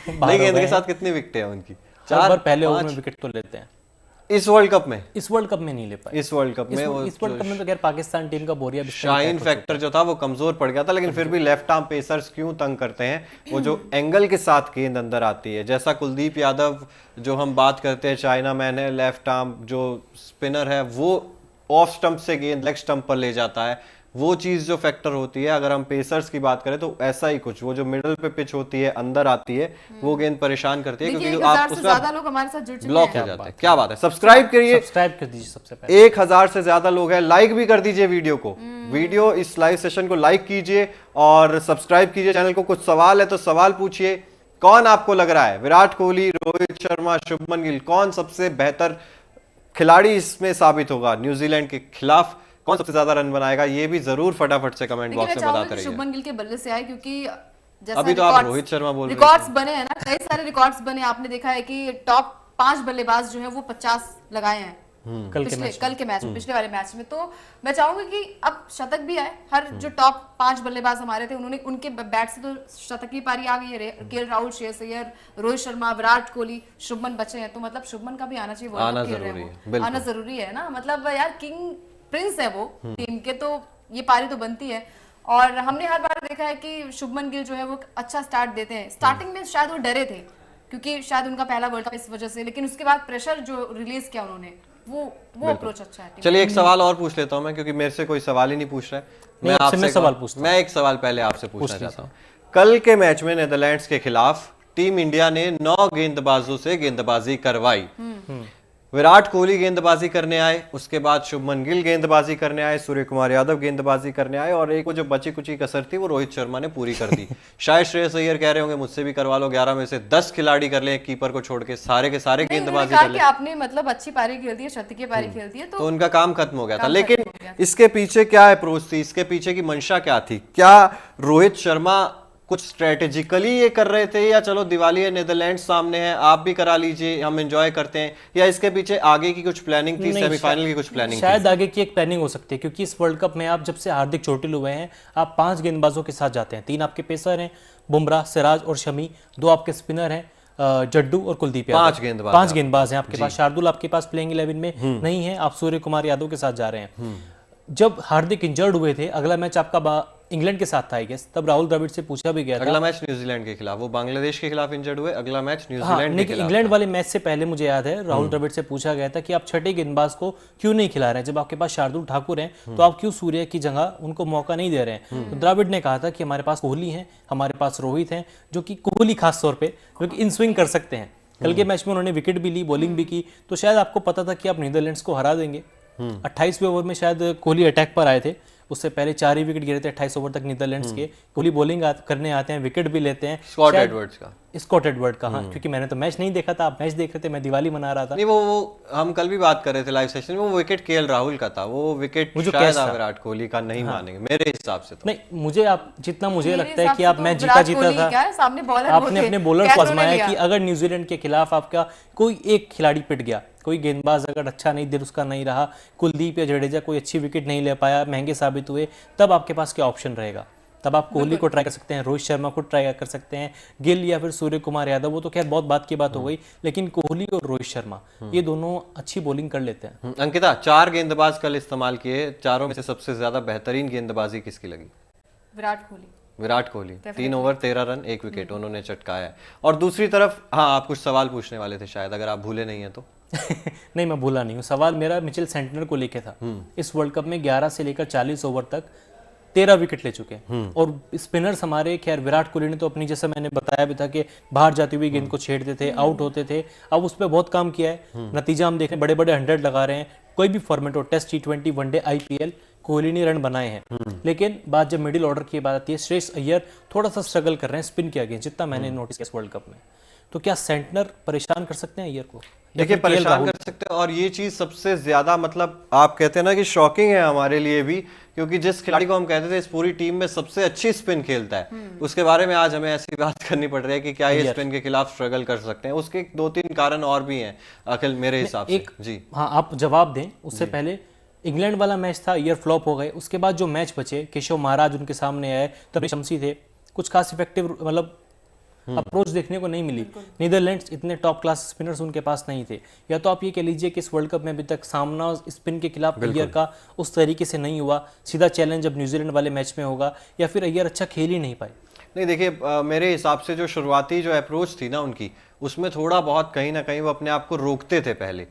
नहीं, गेंद के साथ कितनी विकेटें हैं उनकी? 4 बार पहले ओवर में विकेट तो लेते हैं। इस वर्ल्ड कप में इस वर्ल्ड कप में नहीं ले पाए। इस वर्ल्ड कप में इस वर्ल्ड कप में तो खैर पाकिस्तान टीम का बोरिया बिस्तर शाइन फैक्टर जो था वो कमजोर पड़ गया था, लेकिन फिर भी लेफ्ट आर्म पेसर्स क्यों तंग करते हैं, वो जो एंगल के साथ गेंद अंदर आती है, जैसा कुलदीप यादव जो हम बात करते हैं, चाइना मैन है, लेफ्ट आर्म जो स्पिनर है वो ऑफ स्टंप से गेंद लेग स्टंप पर ले जाता है, वो चीज जो फैक्टर होती है। अगर हम पेसर्स की बात करें तो ऐसा ही कुछ, वो जो मिडल पे पिच होती है अंदर आती है वो गेंद परेशान करती है, देखिए, क्योंकि 1000 आप से उसमें ज्यादा लोग हमारे साथ जुड़ चुके ब्लॉक हैं। हो जाते हैं। क्या बात है, सब्सक्राइब करिए, सब्सक्राइब कर दीजिए सबसे पहले। 1000 से ज्यादा लोग हैं, लाइक भी कर दीजिए वीडियो को, वीडियो इस लाइव सेशन को लाइक कीजिए और सब्सक्राइब कीजिए चैनल को। कुछ सवाल है तो सवाल पूछिए। कौन आपको लग रहा है, विराट कोहली, रोहित शर्मा, शुभमन गिल, कौन सबसे बेहतर खिलाड़ी इसमें साबित होगा न्यूजीलैंड के खिलाफ? कौन सबसे ज्यादा रन बनाएगा, ये भी जरूर फटाफट से कमेंट बॉक्स में बताते रहिए। शुभमन गिल के बल्ले से आए, क्योंकि जैसा अभी तो आप रोहित शर्मा बोल रहे थे। रिकॉर्ड्स बने हैं ना, कई सारे रिकॉर्ड्स बने। आपने देखा है कि टॉप 5 बल्लेबाज जो है वो 50 लगाए हैं कल के मैच में, पिछले वाले मैच में। तो मैं चाहूंगी कि अब शतक भी आए। हर जो टॉप 5 बल्लेबाज हमारे थे उन्होंने, उनके बैट से तो शतक की पारी आ गई है। केएल राहुल, श्रेयस अय्यर, रोहित शर्मा, विराट कोहली, शुभमन बचे हैं, तो मतलब शुभमन का भी आना चाहिए। आना जरूरी है, आना जरूरी है ना, मतलब यार किंग प्रिंस है वो टीम के, तो ये पारी तो बनती है। और हमने हर बार देखा है कि शुभमन गिल जो है वो अच्छा स्टार्ट देते हैं। स्टार्टिंग में शायद वो डरे थे क्योंकि शायद उनका पहला वर्ल्ड कप इस वजह से, लेकिन उसके बाद प्रेशर जो रिलीज किया उन्होंने, वो अप्रोच अच्छा है। चलिए एक सवाल और पूछ लेता हूं मैं, क्योंकि मेरे से कोई सवाल ही नहीं पूछ रहा है। मैं एक सवाल पहले आपसे पूछना चाहता हूं। कल के मैच में नीदरलैंड्स के खिलाफ टीम इंडिया ने 9 गेंदबाजों से गेंदबाजी करवाई। विराट कोहली गेंदबाजी करने आए, उसके बाद शुभमन गिल गेंदबाजी करने आए, सूर्य कुमार यादव गेंदबाजी करने आए, और एक वो जो बची कुची कसर थी वो रोहित शर्मा ने पूरी कर दी। शायद श्रेयस अय्यर कह रहे होंगे मुझसे भी करवा लो, 11 में से 10 खिलाड़ी कर ले, एक कीपर को छोड़ के सारे के सारे गेंदबाजी कर ले। आपने मतलब अच्छी पारी खेल दी है, शतकीय पारी खेल दी है, तो उनका काम खत्म हो गया था। लेकिन इसके पीछे क्या अप्रोच थी, इसके पीछे की मंशा क्या थी? क्या रोहित शर्मा कुछ स्ट्रेटेजिकली ये कर रहे थे, या चलो दिवाली है, नीदरलैंड्स सामने है, आप भी करा लीजिए, हम एंजॉय करते हैं, या इसके पीछे आगे की कुछ प्लानिंग थी, सेमीफाइनल की कुछ प्लानिंग? शायद आगे की एक प्लानिंग हो सकती है, क्योंकि इस वर्ल्ड कप में आप जब से हार्दिक चोटिल हुए हैं, आप 5 गेंदबाजों के साथ जाते हैं। 3 आपके पेसर हैं, बुमराह, सिराज और शमी, 2 आपके स्पिनर हैं, जड्डू और कुलदीप यादव। 5 गेंदबाज हैं आपके पास। शार्दुल आपके पास प्लेइंग 11 में नहीं है, आप सूर्य कुमार यादव के साथ जा रहे हैं। जब हार्दिक इंजर्ड हुए थे, अगला मैच आपका इंग्लैंड के साथ था आई गेस, तब राहुल द्रविड़ से पूछा भी गया था। अगला मैच न्यूजीलैंड के खिलाफ, वो बांग्लादेश के खिलाफ इंजर्ड हुए, अगला मैच न्यूजीलैंड के खिलाफ। इंग्लैंड वाले मैच से पहले मुझे याद है राहुल द्रविड़ से पूछा गया था कि आप छठे गेंदबाज को क्यों नहीं खिला रहे हैं, जब आपके पास शार्दुल ठाकुर हैं तो आप क्यों सूर्य की जगह उनको मौका नहीं दे रहे हैं? तो द्रविड़ ने कहा था कि हमारे पास कोहली हैं, हमारे पास रोहित हैं, जो कि कोहली खास तौर पर जो कि इन स्विंग कर सकते हैं। कल के मैच में उन्होंने विकेट भी ली, बॉलिंग भी की, तो शायद आपको पता था कि आप नीदरलैंड्स को हरा देंगे। 28वें ओवर में शायद कोहली अटैक पर आए थे, उससे पहले 4 ही विकेट गिरे थे 28 ओवर तक नीदरलैंड्स के। कोहली बॉलिंग करने आते हैं, विकेट भी लेते हैं। स्कॉट एडवर्ड्स का हाँ, क्योंकि मैंने तो मैच नहीं देखा था, आप मैच देख रहे थे, मैं दिवाली मना रहा था। नहीं, वो हम कल भी बात कर रहे थे लाइव सेशन में, वो विकेट केएल राहुल का था, वो विकेट शायद विराट कोहली का नहीं मानेंगे मेरे हिसाब से। तो नहीं, मुझे आप जितना मुझे लगता है कि आप मैच जीता था, सामने बॉलर आपने अपने बॉलर को आजमाया कि अगर न्यूजीलैंड के खिलाफ आपका कोई एक खिलाड़ी पिट गया, कोई गेंदबाज अगर अच्छा नहीं देर उसका नहीं रहा, कुलदीप या जडेजा कोई अच्छी विकेट नहीं ले पाया, महंगे साबित हुए, तब आपके पास क्या ऑप्शन रहेगा? तब आप कोहली को ट्राई कर सकते हैं, रोहित शर्मा को ट्राई कर सकते हैं, गिल या फिर सूर्य कुमार यादव, वो तो खैर बहुत बात की बात हो गई, लेकिन कोहली और रोहित शर्मा ये दोनों अच्छी बॉलिंग कर लेते हैं। अंकिता, 4 गेंदबाज कल इस्तेमाल किए, चारों में से सबसे ज्यादा बेहतरीन गेंदबाजी किसकी लगी? Virat Kohli 3 over 13 run 1 wicket उन्होंने चटकाया है। और दूसरी तरफ, हाँ, आप कुछ सवाल पूछने वाले थे शायद, अगर आप भूले नहीं है तो। नहीं, मैं भूला नहीं हूँ। सवाल मेरा मिचेल सेंटनर को लेके था। इस वर्ल्ड कप में 11 से लेकर 40 ओवर तक 13 विकेट ले चुके हैं, और स्पिनर्स हमारे, खैर विराट कोहली ने तो अपनी, जैसे मैंने बताया भी था कि बाहर जाती हुई गेंद को छेड़ते थे, आउट होते थे, अब उस पर बहुत काम किया है। नतीजा हम देख रहे हैं, बड़े बड़े 100 लगा रहे हैं, कोई भी फॉर्मेट हो, test, T20, one day, IPL, Kohli ने रन बनाए हैं। लेकिन बात जब मिडिल ऑर्डर की बात आती है, श्रेयस अय्यर थोड़ा सा स्ट्रगल कर रहे हैं स्पिन के अगेंस्ट, जितना मैंने नोटिस किया इस वर्ल्ड कप में। तो क्या सेंटनर परेशान कर सकते हैं अय्यर को? देखिए, परेशान कर सकते हैं, और ये चीज सबसे ज्यादा, मतलब आप कहते हैं ना कि शॉकिंग है हमारे लिए भी, क्योंकि जिस खिलाड़ी को हम कहते थे इस पूरी टीम में सबसे अच्छी स्पिन खेलता है, उसके बारे में आज हमें ऐसी बात करनी पड़ रही है कि क्या ये स्पिन के खिलाफ स्ट्रगल कर सकते हैं। उसके 2-3 कारण और भी हैं अखिल, मेरे हिसाब से। जी हाँ, आप जवाब दें उससे पहले, इंग्लैंड वाला मैच था, ईयर फ्लॉप हो गए, उसके बाद जो मैच बचे, केशव महाराज उनके सामने आए, तब शमसी थे, कुछ खास इफेक्टिव मतलब अप्रोच देखने को नहीं मिली। नीदरलैंड्स इतने टॉप क्लास स्पिनर्स उनके पास नहीं थे। या तो आप ये कह लीजिए कि इस वर्ल्ड कप में अभी तक सामना स्पिन के खिलाफ अय्यर का उस तरीके से नहीं हुआ, सीधा चैलेंज अब न्यूजीलैंड वाले मैच में होगा, या फिर अय्यर अच्छा खेल ही नहीं पाए। नहीं देखिए, मेरे हिसाब से जो शुरुआती जो अप्रोच थी ना उनकी, उसमें थोड़ा बहुत कहीं ना कहीं वो अपने आप को रोकते थे पहले,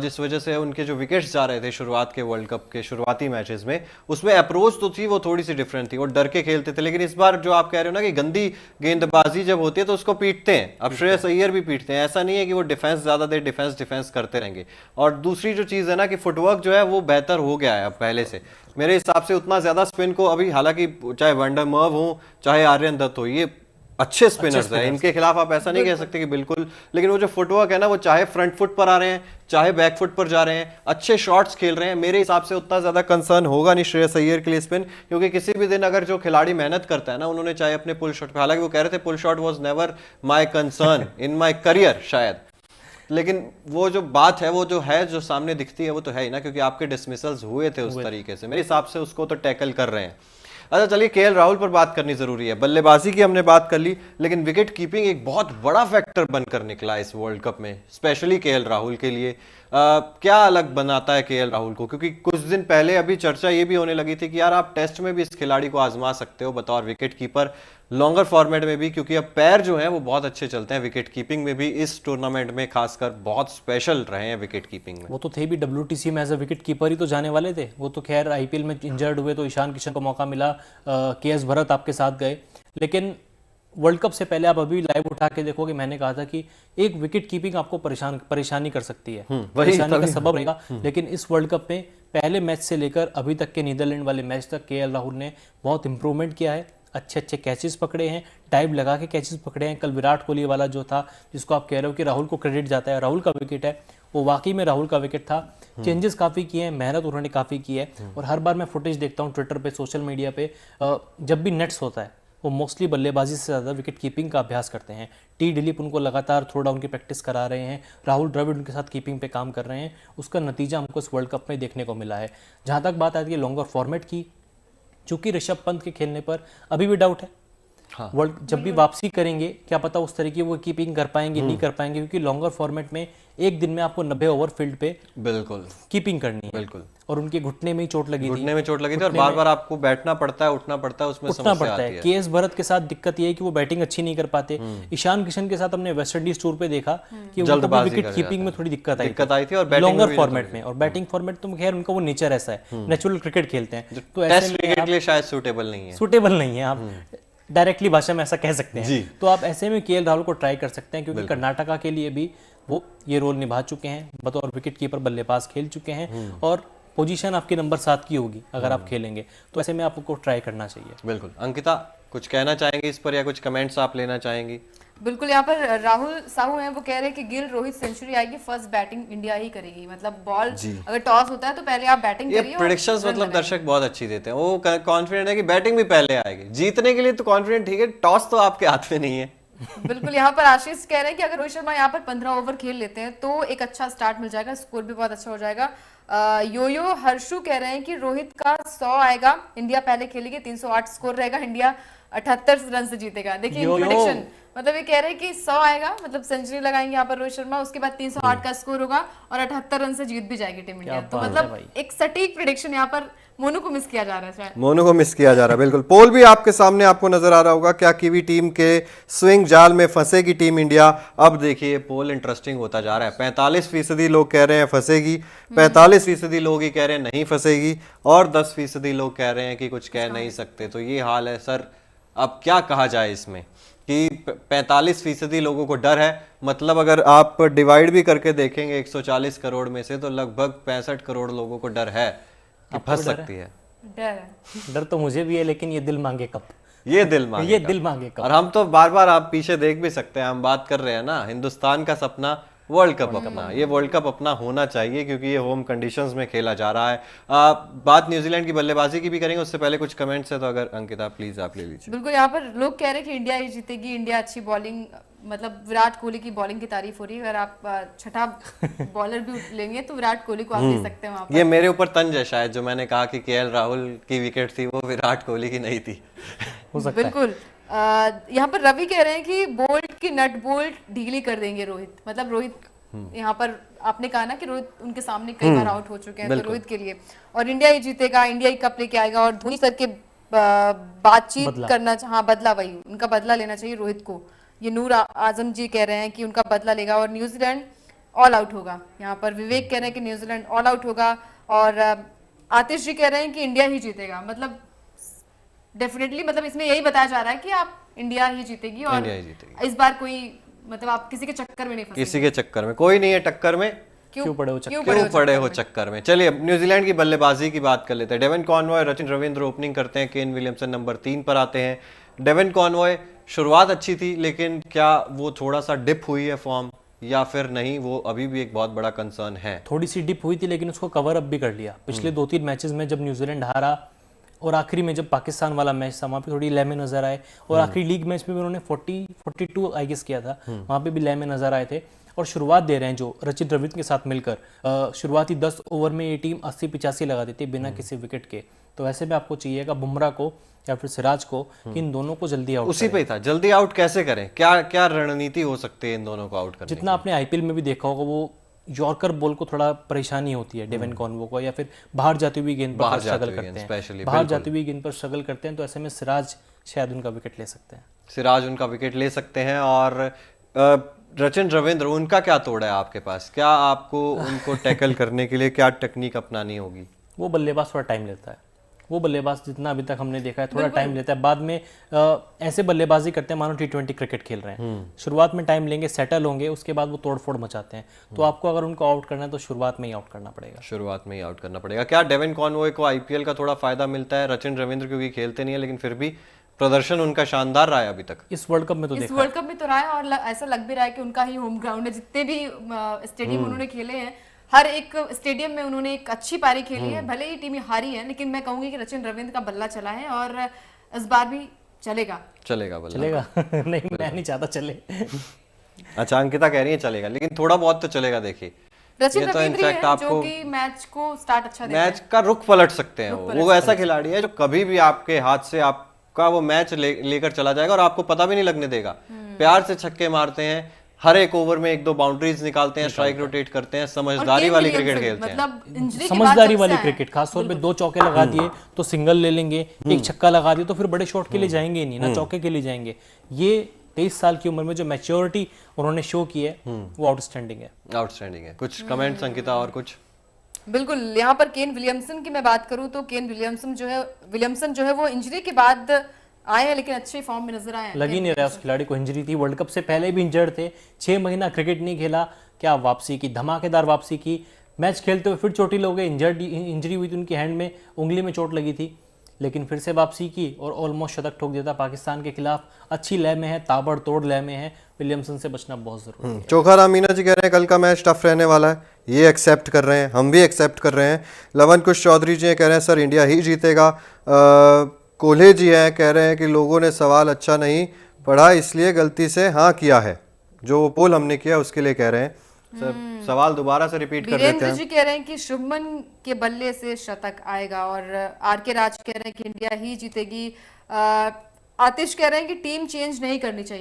जिस वजह से उनके जो विकेट्स जा रहे थे शुरुआत के वर्ल्ड कप के शुरुआती मैचेस में, उसमें अप्रोच तो थी वो थोड़ी सी डिफरेंट थी, वो डर के खेलते थे। लेकिन इस बार जो आप कह रहे हो ना कि गंदी गेंदबाजी जब होती है तो उसको पीटते हैं, अब श्रेयस अय्यर भी पीटते हैं, ऐसा नहीं है कि वो डिफेंस ज़्यादा देर डिफेंस करते रहेंगे। और दूसरी जो चीज़ है ना कि फुटवर्क जो है वो बेहतर हो गया है अब पहले से, मेरे हिसाब से उतना ज़्यादा स्पिन को अभी, हालांकि चाहे वंडर मर्व हो चाहे आर्यन दत्त हो, ये अच्छे स्पिनर्स हैं, इनके खिलाफ आप ऐसा नहीं कह सकते कि बिल्कुल, लेकिन वो जो फुटवर्क है ना, वो चाहे फ्रंट फुट पर आ रहे हैं चाहे बैक फुट पर जा रहे हैं, अच्छे शॉट्स खेल रहे हैं, मेरे हिसाब से उतना ज्यादा कंसर्न होगा नहीं श्रेयस अय्यर के लिए स्पिन, क्योंकि किसी भी दिन अगर जो खिलाड़ी मेहनत करता है ना, उन्होंने चाहे अपने पुल शॉट, हालांकि वो कह रहे थे pull shot was never my concern in my career शायद, लेकिन वो जो बात है वो जो है जो सामने दिखती है वो तो है ही ना, क्योंकि आपके डिसमिसल्स हुए थे उस तरीके से, मेरे हिसाब से उसको तो टैकल कर रहे हैं। अच्छा चलिए, केएल राहुल पर बात करनी जरूरी है। बल्लेबाजी की हमने बात कर ली, लेकिन विकेट कीपिंग एक बहुत बड़ा फैक्टर बनकर निकला इस वर्ल्ड कप में, स्पेशली केएल राहुल के लिए। क्या अलग बनाता है केएल राहुल को, क्योंकि कुछ दिन पहले अभी चर्चा ये भी होने लगी थी कि यार आप टेस्ट में भी इस खिलाड़ी को आजमा सकते हो बतौर विकेट कीपर, लॉन्गर फॉर्मेट में भी, क्योंकि अब पैर जो हैं वो बहुत अच्छे चलते हैं विकेट कीपिंग में भी, इस टूर्नामेंट में खासकर बहुत स्पेशल रहे हैं विकेट कीपिंग में। वो तो थे भी WTC में एज अ विकेट कीपर ही तो जाने वाले थे, वो तो खैर IPL में इंजर्ड हुए तो ईशान किशन को मौका मिला, KS भरत आपके साथ गए, लेकिन वर्ल्ड कप से पहले आप अभी लाइव उठा के देखोगे, मैंने कहा था कि एक विकेट कीपिंग आपको परेशानी कर सकती है, परेशानी का सबब रहेगा, लेकिन इस वर्ल्ड कप में पहले मैच से लेकर अभी तक के नीदरलैंड वाले मैच तक केएल राहुल ने बहुत इंप्रूवमेंट किया है, अच्छे अच्छे कैचेस पकड़े हैं, टाइम लगा के कैचेस पकड़े हैं। कल विराट कोहली वाला जो था, जिसको आप कह रहे हो कि राहुल को क्रेडिट जाता है, राहुल का विकेट है, वो वाकई में राहुल का विकेट था। चेंजेस काफ़ी किए हैं, मेहनत उन्होंने काफ़ी की है, और हर बार मैं फुटेज देखता हूँ ट्विटर पे, सोशल मीडिया पे, जब भी नेट्स होता है वो मोस्टली बल्लेबाजी से ज़्यादा विकेट कीपिंग का अभ्यास करते हैं। टी दिलीप उनको लगातार थ्रो डाउन की प्रैक्टिस करा रहे हैं, राहुल द्रविड़ उनके साथ कीपिंग पे काम कर रहे हैं, उसका नतीजा हमको इस वर्ल्ड कप में देखने को मिला है। जहाँ तक बात आती है लॉन्गर फॉर्मेट की, चूंकि ऋषभ पंत के खेलने पर अभी भी डाउट है, हाँ। वर्ल्ड जब भी वापसी करेंगे क्या पता उस तरीके वो कीपिंग कर पाएंगे नहीं कर पाएंगे, क्योंकि लॉन्गर फॉर्मेट में एक दिन में आपको 90 ओवर फील्ड पे बिल्कुल कीपिंग करनी है, बिल्कुल, और उनके घुटने में ही चोट लगी थी, और बार बार आपको बैठना पड़ता है, उठना पड़ता है, उसमें समस्या आती है। KS भरत के साथ दिक्कत ये है कि वो बैटिंग अच्छी नहीं कर पाते। ईशान किशन के साथ हमने वेस्ट इंडीज टूर पे देखा कि उनको विकेट कीपिंग में थोड़ी दिक्कत आई थी, और लॉन्गर फॉर्मेट में, और बैटिंग फॉर्मेट तो खैर उनका वो नेचर ऐसा है, नेचुरल क्रिकेट खेलते हैं, तो टेस्ट क्रिकेट के लिए शायद सूटेबल नहीं है, आप डायरेक्टली भाषा में ऐसा कह सकते हैं। तो आप ऐसे में केएल राहुल को ट्राई कर सकते हैं, क्योंकि कर्नाटका के लिए भी वो ये रोल निभा चुके हैं, बतौर विकेट कीपर बल्लेबाज खेल चुके हैं, और पोजीशन आपकी नंबर 7 की होगी अगर आप खेलेंगे, तो ऐसे में आपको ट्राई करना चाहिए। बिल्कुल। अंकिता, कुछ कहना चाहेंगे इस पर, या कुछ कमेंट्स आप लेना चाहेंगी? बिल्कुल, यहाँ पर राहुल साहू हैं, वो कह रहे हैं कि गिल रोहित सेंचुरी आएगी, फर्स्ट बैटिंग इंडिया ही करेगी, मतलब बॉल अगर टॉस होता है तो पहले आप बैटिंग करिए। ये प्रेडिक्शंस मतलब दर्शक बहुत अच्छी देते हैं, वो कॉन्फिडेंट है कि बैटिंग भी पहले आएगी, जीतने के लिए तो कॉन्फिडेंट ठीक है, टॉस तो आपके हाथ में नहीं है। बिल्कुल, यहाँ पर आशीष कह रहे हैं कि अगर रोहित शर्मा यहाँ पर 15 ओवर खेल लेते हैं तो एक अच्छा स्टार्ट मिल जाएगा, स्कोर भी बहुत अच्छा हो जाएगा। योयो हर्षु कह रहे हैं कि रोहित का 100 आएगा, इंडिया पहले खेलेगी, 308 स्कोर रहेगा, इंडिया 78 रन से जीतेगा। देखिए प्रेडिक्शन, मतलब ये कह रहे हैं कि 100 आएगा, मतलब सेंचुरी लगाएंगे यहाँ पर रोहित शर्मा, उसके बाद 308 का स्कोर होगा और 78 रन से जीत भी जाएगी टीम इंडिया। तो मतलब एक सटीक प्रेडिक्शन, यहाँ पर मोनू को मिस किया जा रहा है शायद। मोनू को मिस किया जा रहा है, बिल्कुल। पोल भी आपके सामने आपको नजर आ रहा होगा, क्या कीवी टीम के स्विंग जाल में फंसेगी टीम इंडिया? अब देखिए पोल इंटरेस्टिंग होता जा रहा है, 45% लोग कह रहे हैं फंसेगी, 45% लोग ही कह रहे हैं नहीं फंसेगी, और 10% लोग कह रहे हैं कि कुछ कह नहीं सकते। तो ये हाल है सर, अब क्या कहा जाए इसमें कि 45% लोगों को डर है, मतलब अगर आप डिवाइड भी करके देखेंगे 140 करोड़ में से, तो लगभग 65 करोड़ लोगों को डर है कि फंस सकती है। डर तो मुझे भी है, लेकिन ये दिल मांगे कब, ये दिल मांगे कब। और हम तो बार बार आप पीछे देख भी सकते हैं, हम बात कर रहे हैं ना, हिंदुस्तान का सपना वर्ल्ड कप अपना, ये वर्ल्ड कप अपना होना चाहिए, क्योंकि ये होम कंडीशंस में खेला जा रहा है। बात न्यूजीलैंड की बल्लेबाजी की भी करेंगे, उससे पहले कुछ कमेंट्स है, तो अगर अंकिता प्लीज आप ले लीजिए। बिल्कुल, यहाँ पर लोग कह रहे हैं कि इंडिया ही जीतेगी, इंडिया अच्छी बॉलिंग, मतलब विराट कोहली की बॉलिंग की तारीफ हो रही है, अगर आप छठा बॉलर भी लेंगे तो विराट कोहली को आप ले सकते हैं वहाँ पर। ये मेरे ऊपर तंज है शायद, जो मैंने कहा कि केएल राहुल की विकेट थी वो विराट कोहली की नहीं थी। बिल्कुल, यहाँ पर रवि कह रहे हैं कि बोल्ट की नट बोल्ट ढीली कर देंगे रोहित, मतलब रोहित यहाँ पर आपने कहा ना कि रोहित उनके सामने कई बार आउट हो चुके हैं, तो रोहित के लिए और इंडिया ही जीतेगा, इंडिया ही कप लेके आएगा और धोनी सर के बातचीत करना, हाँ बदला, वही उनका बदला लेना चाहिए रोहित को। ये नूर आजम जी कह रहे हैं कि उनका बदला लेगा और न्यूजीलैंड ऑल आउट होगा। यहाँ पर विवेक कह रहे हैं कि न्यूजीलैंड ऑल आउट होगा और आतिश जी कह रहे हैं कि इंडिया ही जीतेगा। मतलब डेफिनेटली, मतलब इसमें यही बताया जा रहा है कि आप इंडिया ही जीतेगी और इंडिया ही जीतेगी। इस बार कोई, मतलब आप किसी के चक्कर में नहीं फंसे, किसी के चक्कर में कोई नहीं है टक्कर में, क्यों पड़े हो चक्कर क्यों पड़े हो चक्कर में। चलिए अब न्यूजीलैंड की बल्लेबाजी की बात कर लेते हैं। Devon Conway, Rachin Ravindra opening करते हैं, केन विलियमसन नंबर 3 पर आते हैं। डेवन कॉनवॉय शुरुआत अच्छी थी, लेकिन क्या वो थोड़ा सा डिप हुई है फॉर्म या फिर नहीं, वो अभी भी एक बहुत बड़ा कंसर्न है। थोड़ी सी डिप हुई थी, लेकिन उसको कवर अप भी कर लिया। पिछले 2-3 मैचेस में जब न्यूजीलैंड हारा और आखिरी में जब पाकिस्तान वाला मैच था, वहाँ पे थोड़ी लय में नजर आए और आखिरी लीग मैच में भी उन्होंने 42 आई गेस किया था, वहाँ पे भी लय में नजर आए थे। और शुरुआत दे रहे हैं जो रचिन रविंद्र के साथ मिलकर, शुरुआती 10 ओवर में ये टीम 80-85 लगा देती है बिना किसी विकेट के। तो ऐसे में आपको चाहिएगा बुमराह को या फिर सिराज को कि इन दोनों को जल्दी आउट उसी पे ही था, जल्दी आउट कैसे करें, क्या क्या रणनीति हो सकती है इन दोनों को आउट करने जितना आपने आईपीएल में भी देखा होगा, वो यॉर्कर बॉल को थोड़ा परेशानी होती है डेवन कॉनवो को, या फिर बाहर जाती हुई गेंद पर स्ट्रगल करते हैं, बाहर जाती हुई गेंद पर स्ट्रगल करते हैं। तो ऐसे में सिराज शायद उनका विकेट ले सकते हैं, सिराज उनका विकेट ले सकते हैं। और रचिन रविंद्र, उनका क्या तोड़ है आपके पास, क्या आपको उनको टैकल करने के लिए क्या टेक्निक अपनानी होगी? वो बल्लेबाज थोड़ा टाइम लेता है, वो बल्लेबाज जितना अभी तक हमने देखा है थोड़ा टाइम लेता है, बाद में ऐसे बल्लेबाजी करते हैं मानो T20 क्रिकेट खेल रहे हैं। शुरुआत में टाइम लेंगे, सेटल होंगे, उसके बाद वो तोड़फोड़ मचाते हैं। तो आपको अगर उनको आउट करना है तो शुरुआत में ही आउट करना पड़ेगा, शुरुआत में ही आउट करना पड़ेगा। क्या डेवन कॉनवॉय को आईपीएल का थोड़ा फायदा मिलता है? रचिन रविंद्र क्योंकि खेलते नहीं है, लेकिन फिर भी प्रदर्शन उनका शानदार रहा है अभी तक इस वर्ल्ड कप में। तो इस वर्ल्ड कप में तो रहा है और ऐसा लग भी रहा है कि उनका ही होम ग्राउंड है। जितने भी स्टेडियम उन्होंने खेले हैं, हर एक स्टेडियम में उन्होंने एक अच्छी पारी खेली है। भले ही टीम हारी है, लेकिन मैं कहूंगी कि रचिन रविंद्र का बल्ला चला है और इस बार भी चलेगा। चलेगा बल्ला, चलेगा नहीं, मैं नहीं चाहता चले। अच्छा, अंकिता कह रही है चलेगा, लेकिन थोड़ा बहुत तो चलेगा। देखिए रचिन ये तो रविंद्र इनफैक्ट है जो कि मैच को स्टार्ट अच्छा देता है, मैच का रुख पलट सकते हैं। वो ऐसा खिलाड़ी है जो कभी भी आपके हाथ से आपका वो मैच लेकर चला जाएगा और आपको पता भी नहीं लगने देगा। प्यार से छक्के मारते हैं, हर एक ओवर में 1-2 बाउंड्रीज निकालते हैं, स्ट्राइक रोटेट करते हैं, समझदारी वाली क्रिकेट खेलते हैं। मतलब समझदारी वाली क्रिकेट, खासतौर पे 2 चौके लगा दिए तो सिंगल ले लेंगे, एक छक्का लगा दिया तो फिर बड़े शॉट के लिए जाएंगे ही नहीं ना, चौके के लिए जाएंगे। ये 23 साल की उम्र में जो मैच्योरिटी उन्होंने शो की है वो आउटस्टैंडिंग है, आउटस्टैंडिंग है। कुछ कमेंट्स अंकिता और कुछ? बिल्कुल, यहाँ पर केन विलियमसन की मैं बात करूं तो केन विलियमसन जो है वो इंजरी के बाद आए हैं, लेकिन अच्छे फॉर्म में नजर आए हैं। लग ही नहीं रहा उस खिलाड़ी को इंजरी थी, वर्ल्ड कप से पहले भी इंजर्ड थे, 6 महीना क्रिकेट नहीं खेला, क्या वापसी की, धमाकेदार वापसी की। मैच खेलते हुए फिर चोटिल हो गए, इंजरी हुई थी, उनकी हैंड में, उंगली में चोट लगी थी, लेकिन फिर से वापसी की और ऑलमोस्ट शतक ठोक दिया था पाकिस्तान के खिलाफ। अच्छी लय में है, ताबड़तोड़ लय में है, विलियमसन से बचना बहुत जरूरी है। चोखा राम मीना जी कह रहे हैं कल का मैच टफ रहने वाला है, ये एक्सेप्ट कर रहे हैं, हम भी एक्सेप्ट कर रहे हैं। लवन कुश चौधरी जी कह रहे हैं सर इंडिया ही जीतेगा। कोल्हे जी हैं, कह रहे हैं कि लोगों ने सवाल अच्छा नहीं पढ़ा इसलिए गलती से हाँ किया है, जो पोल हमने किया उसके लिए कह रहे हैं। सर सवाल दोबारा से रिपीट कर देते वीरेंद्र हैं। जी कह रहे हैं कि शुभमन के बल्ले से शतक आएगा और आर.के. राज कह रहे हैं कि इंडिया ही जीतेगी। आतिश कह रहे हैं कि टीम चेंज नहीं करनी चाहिए।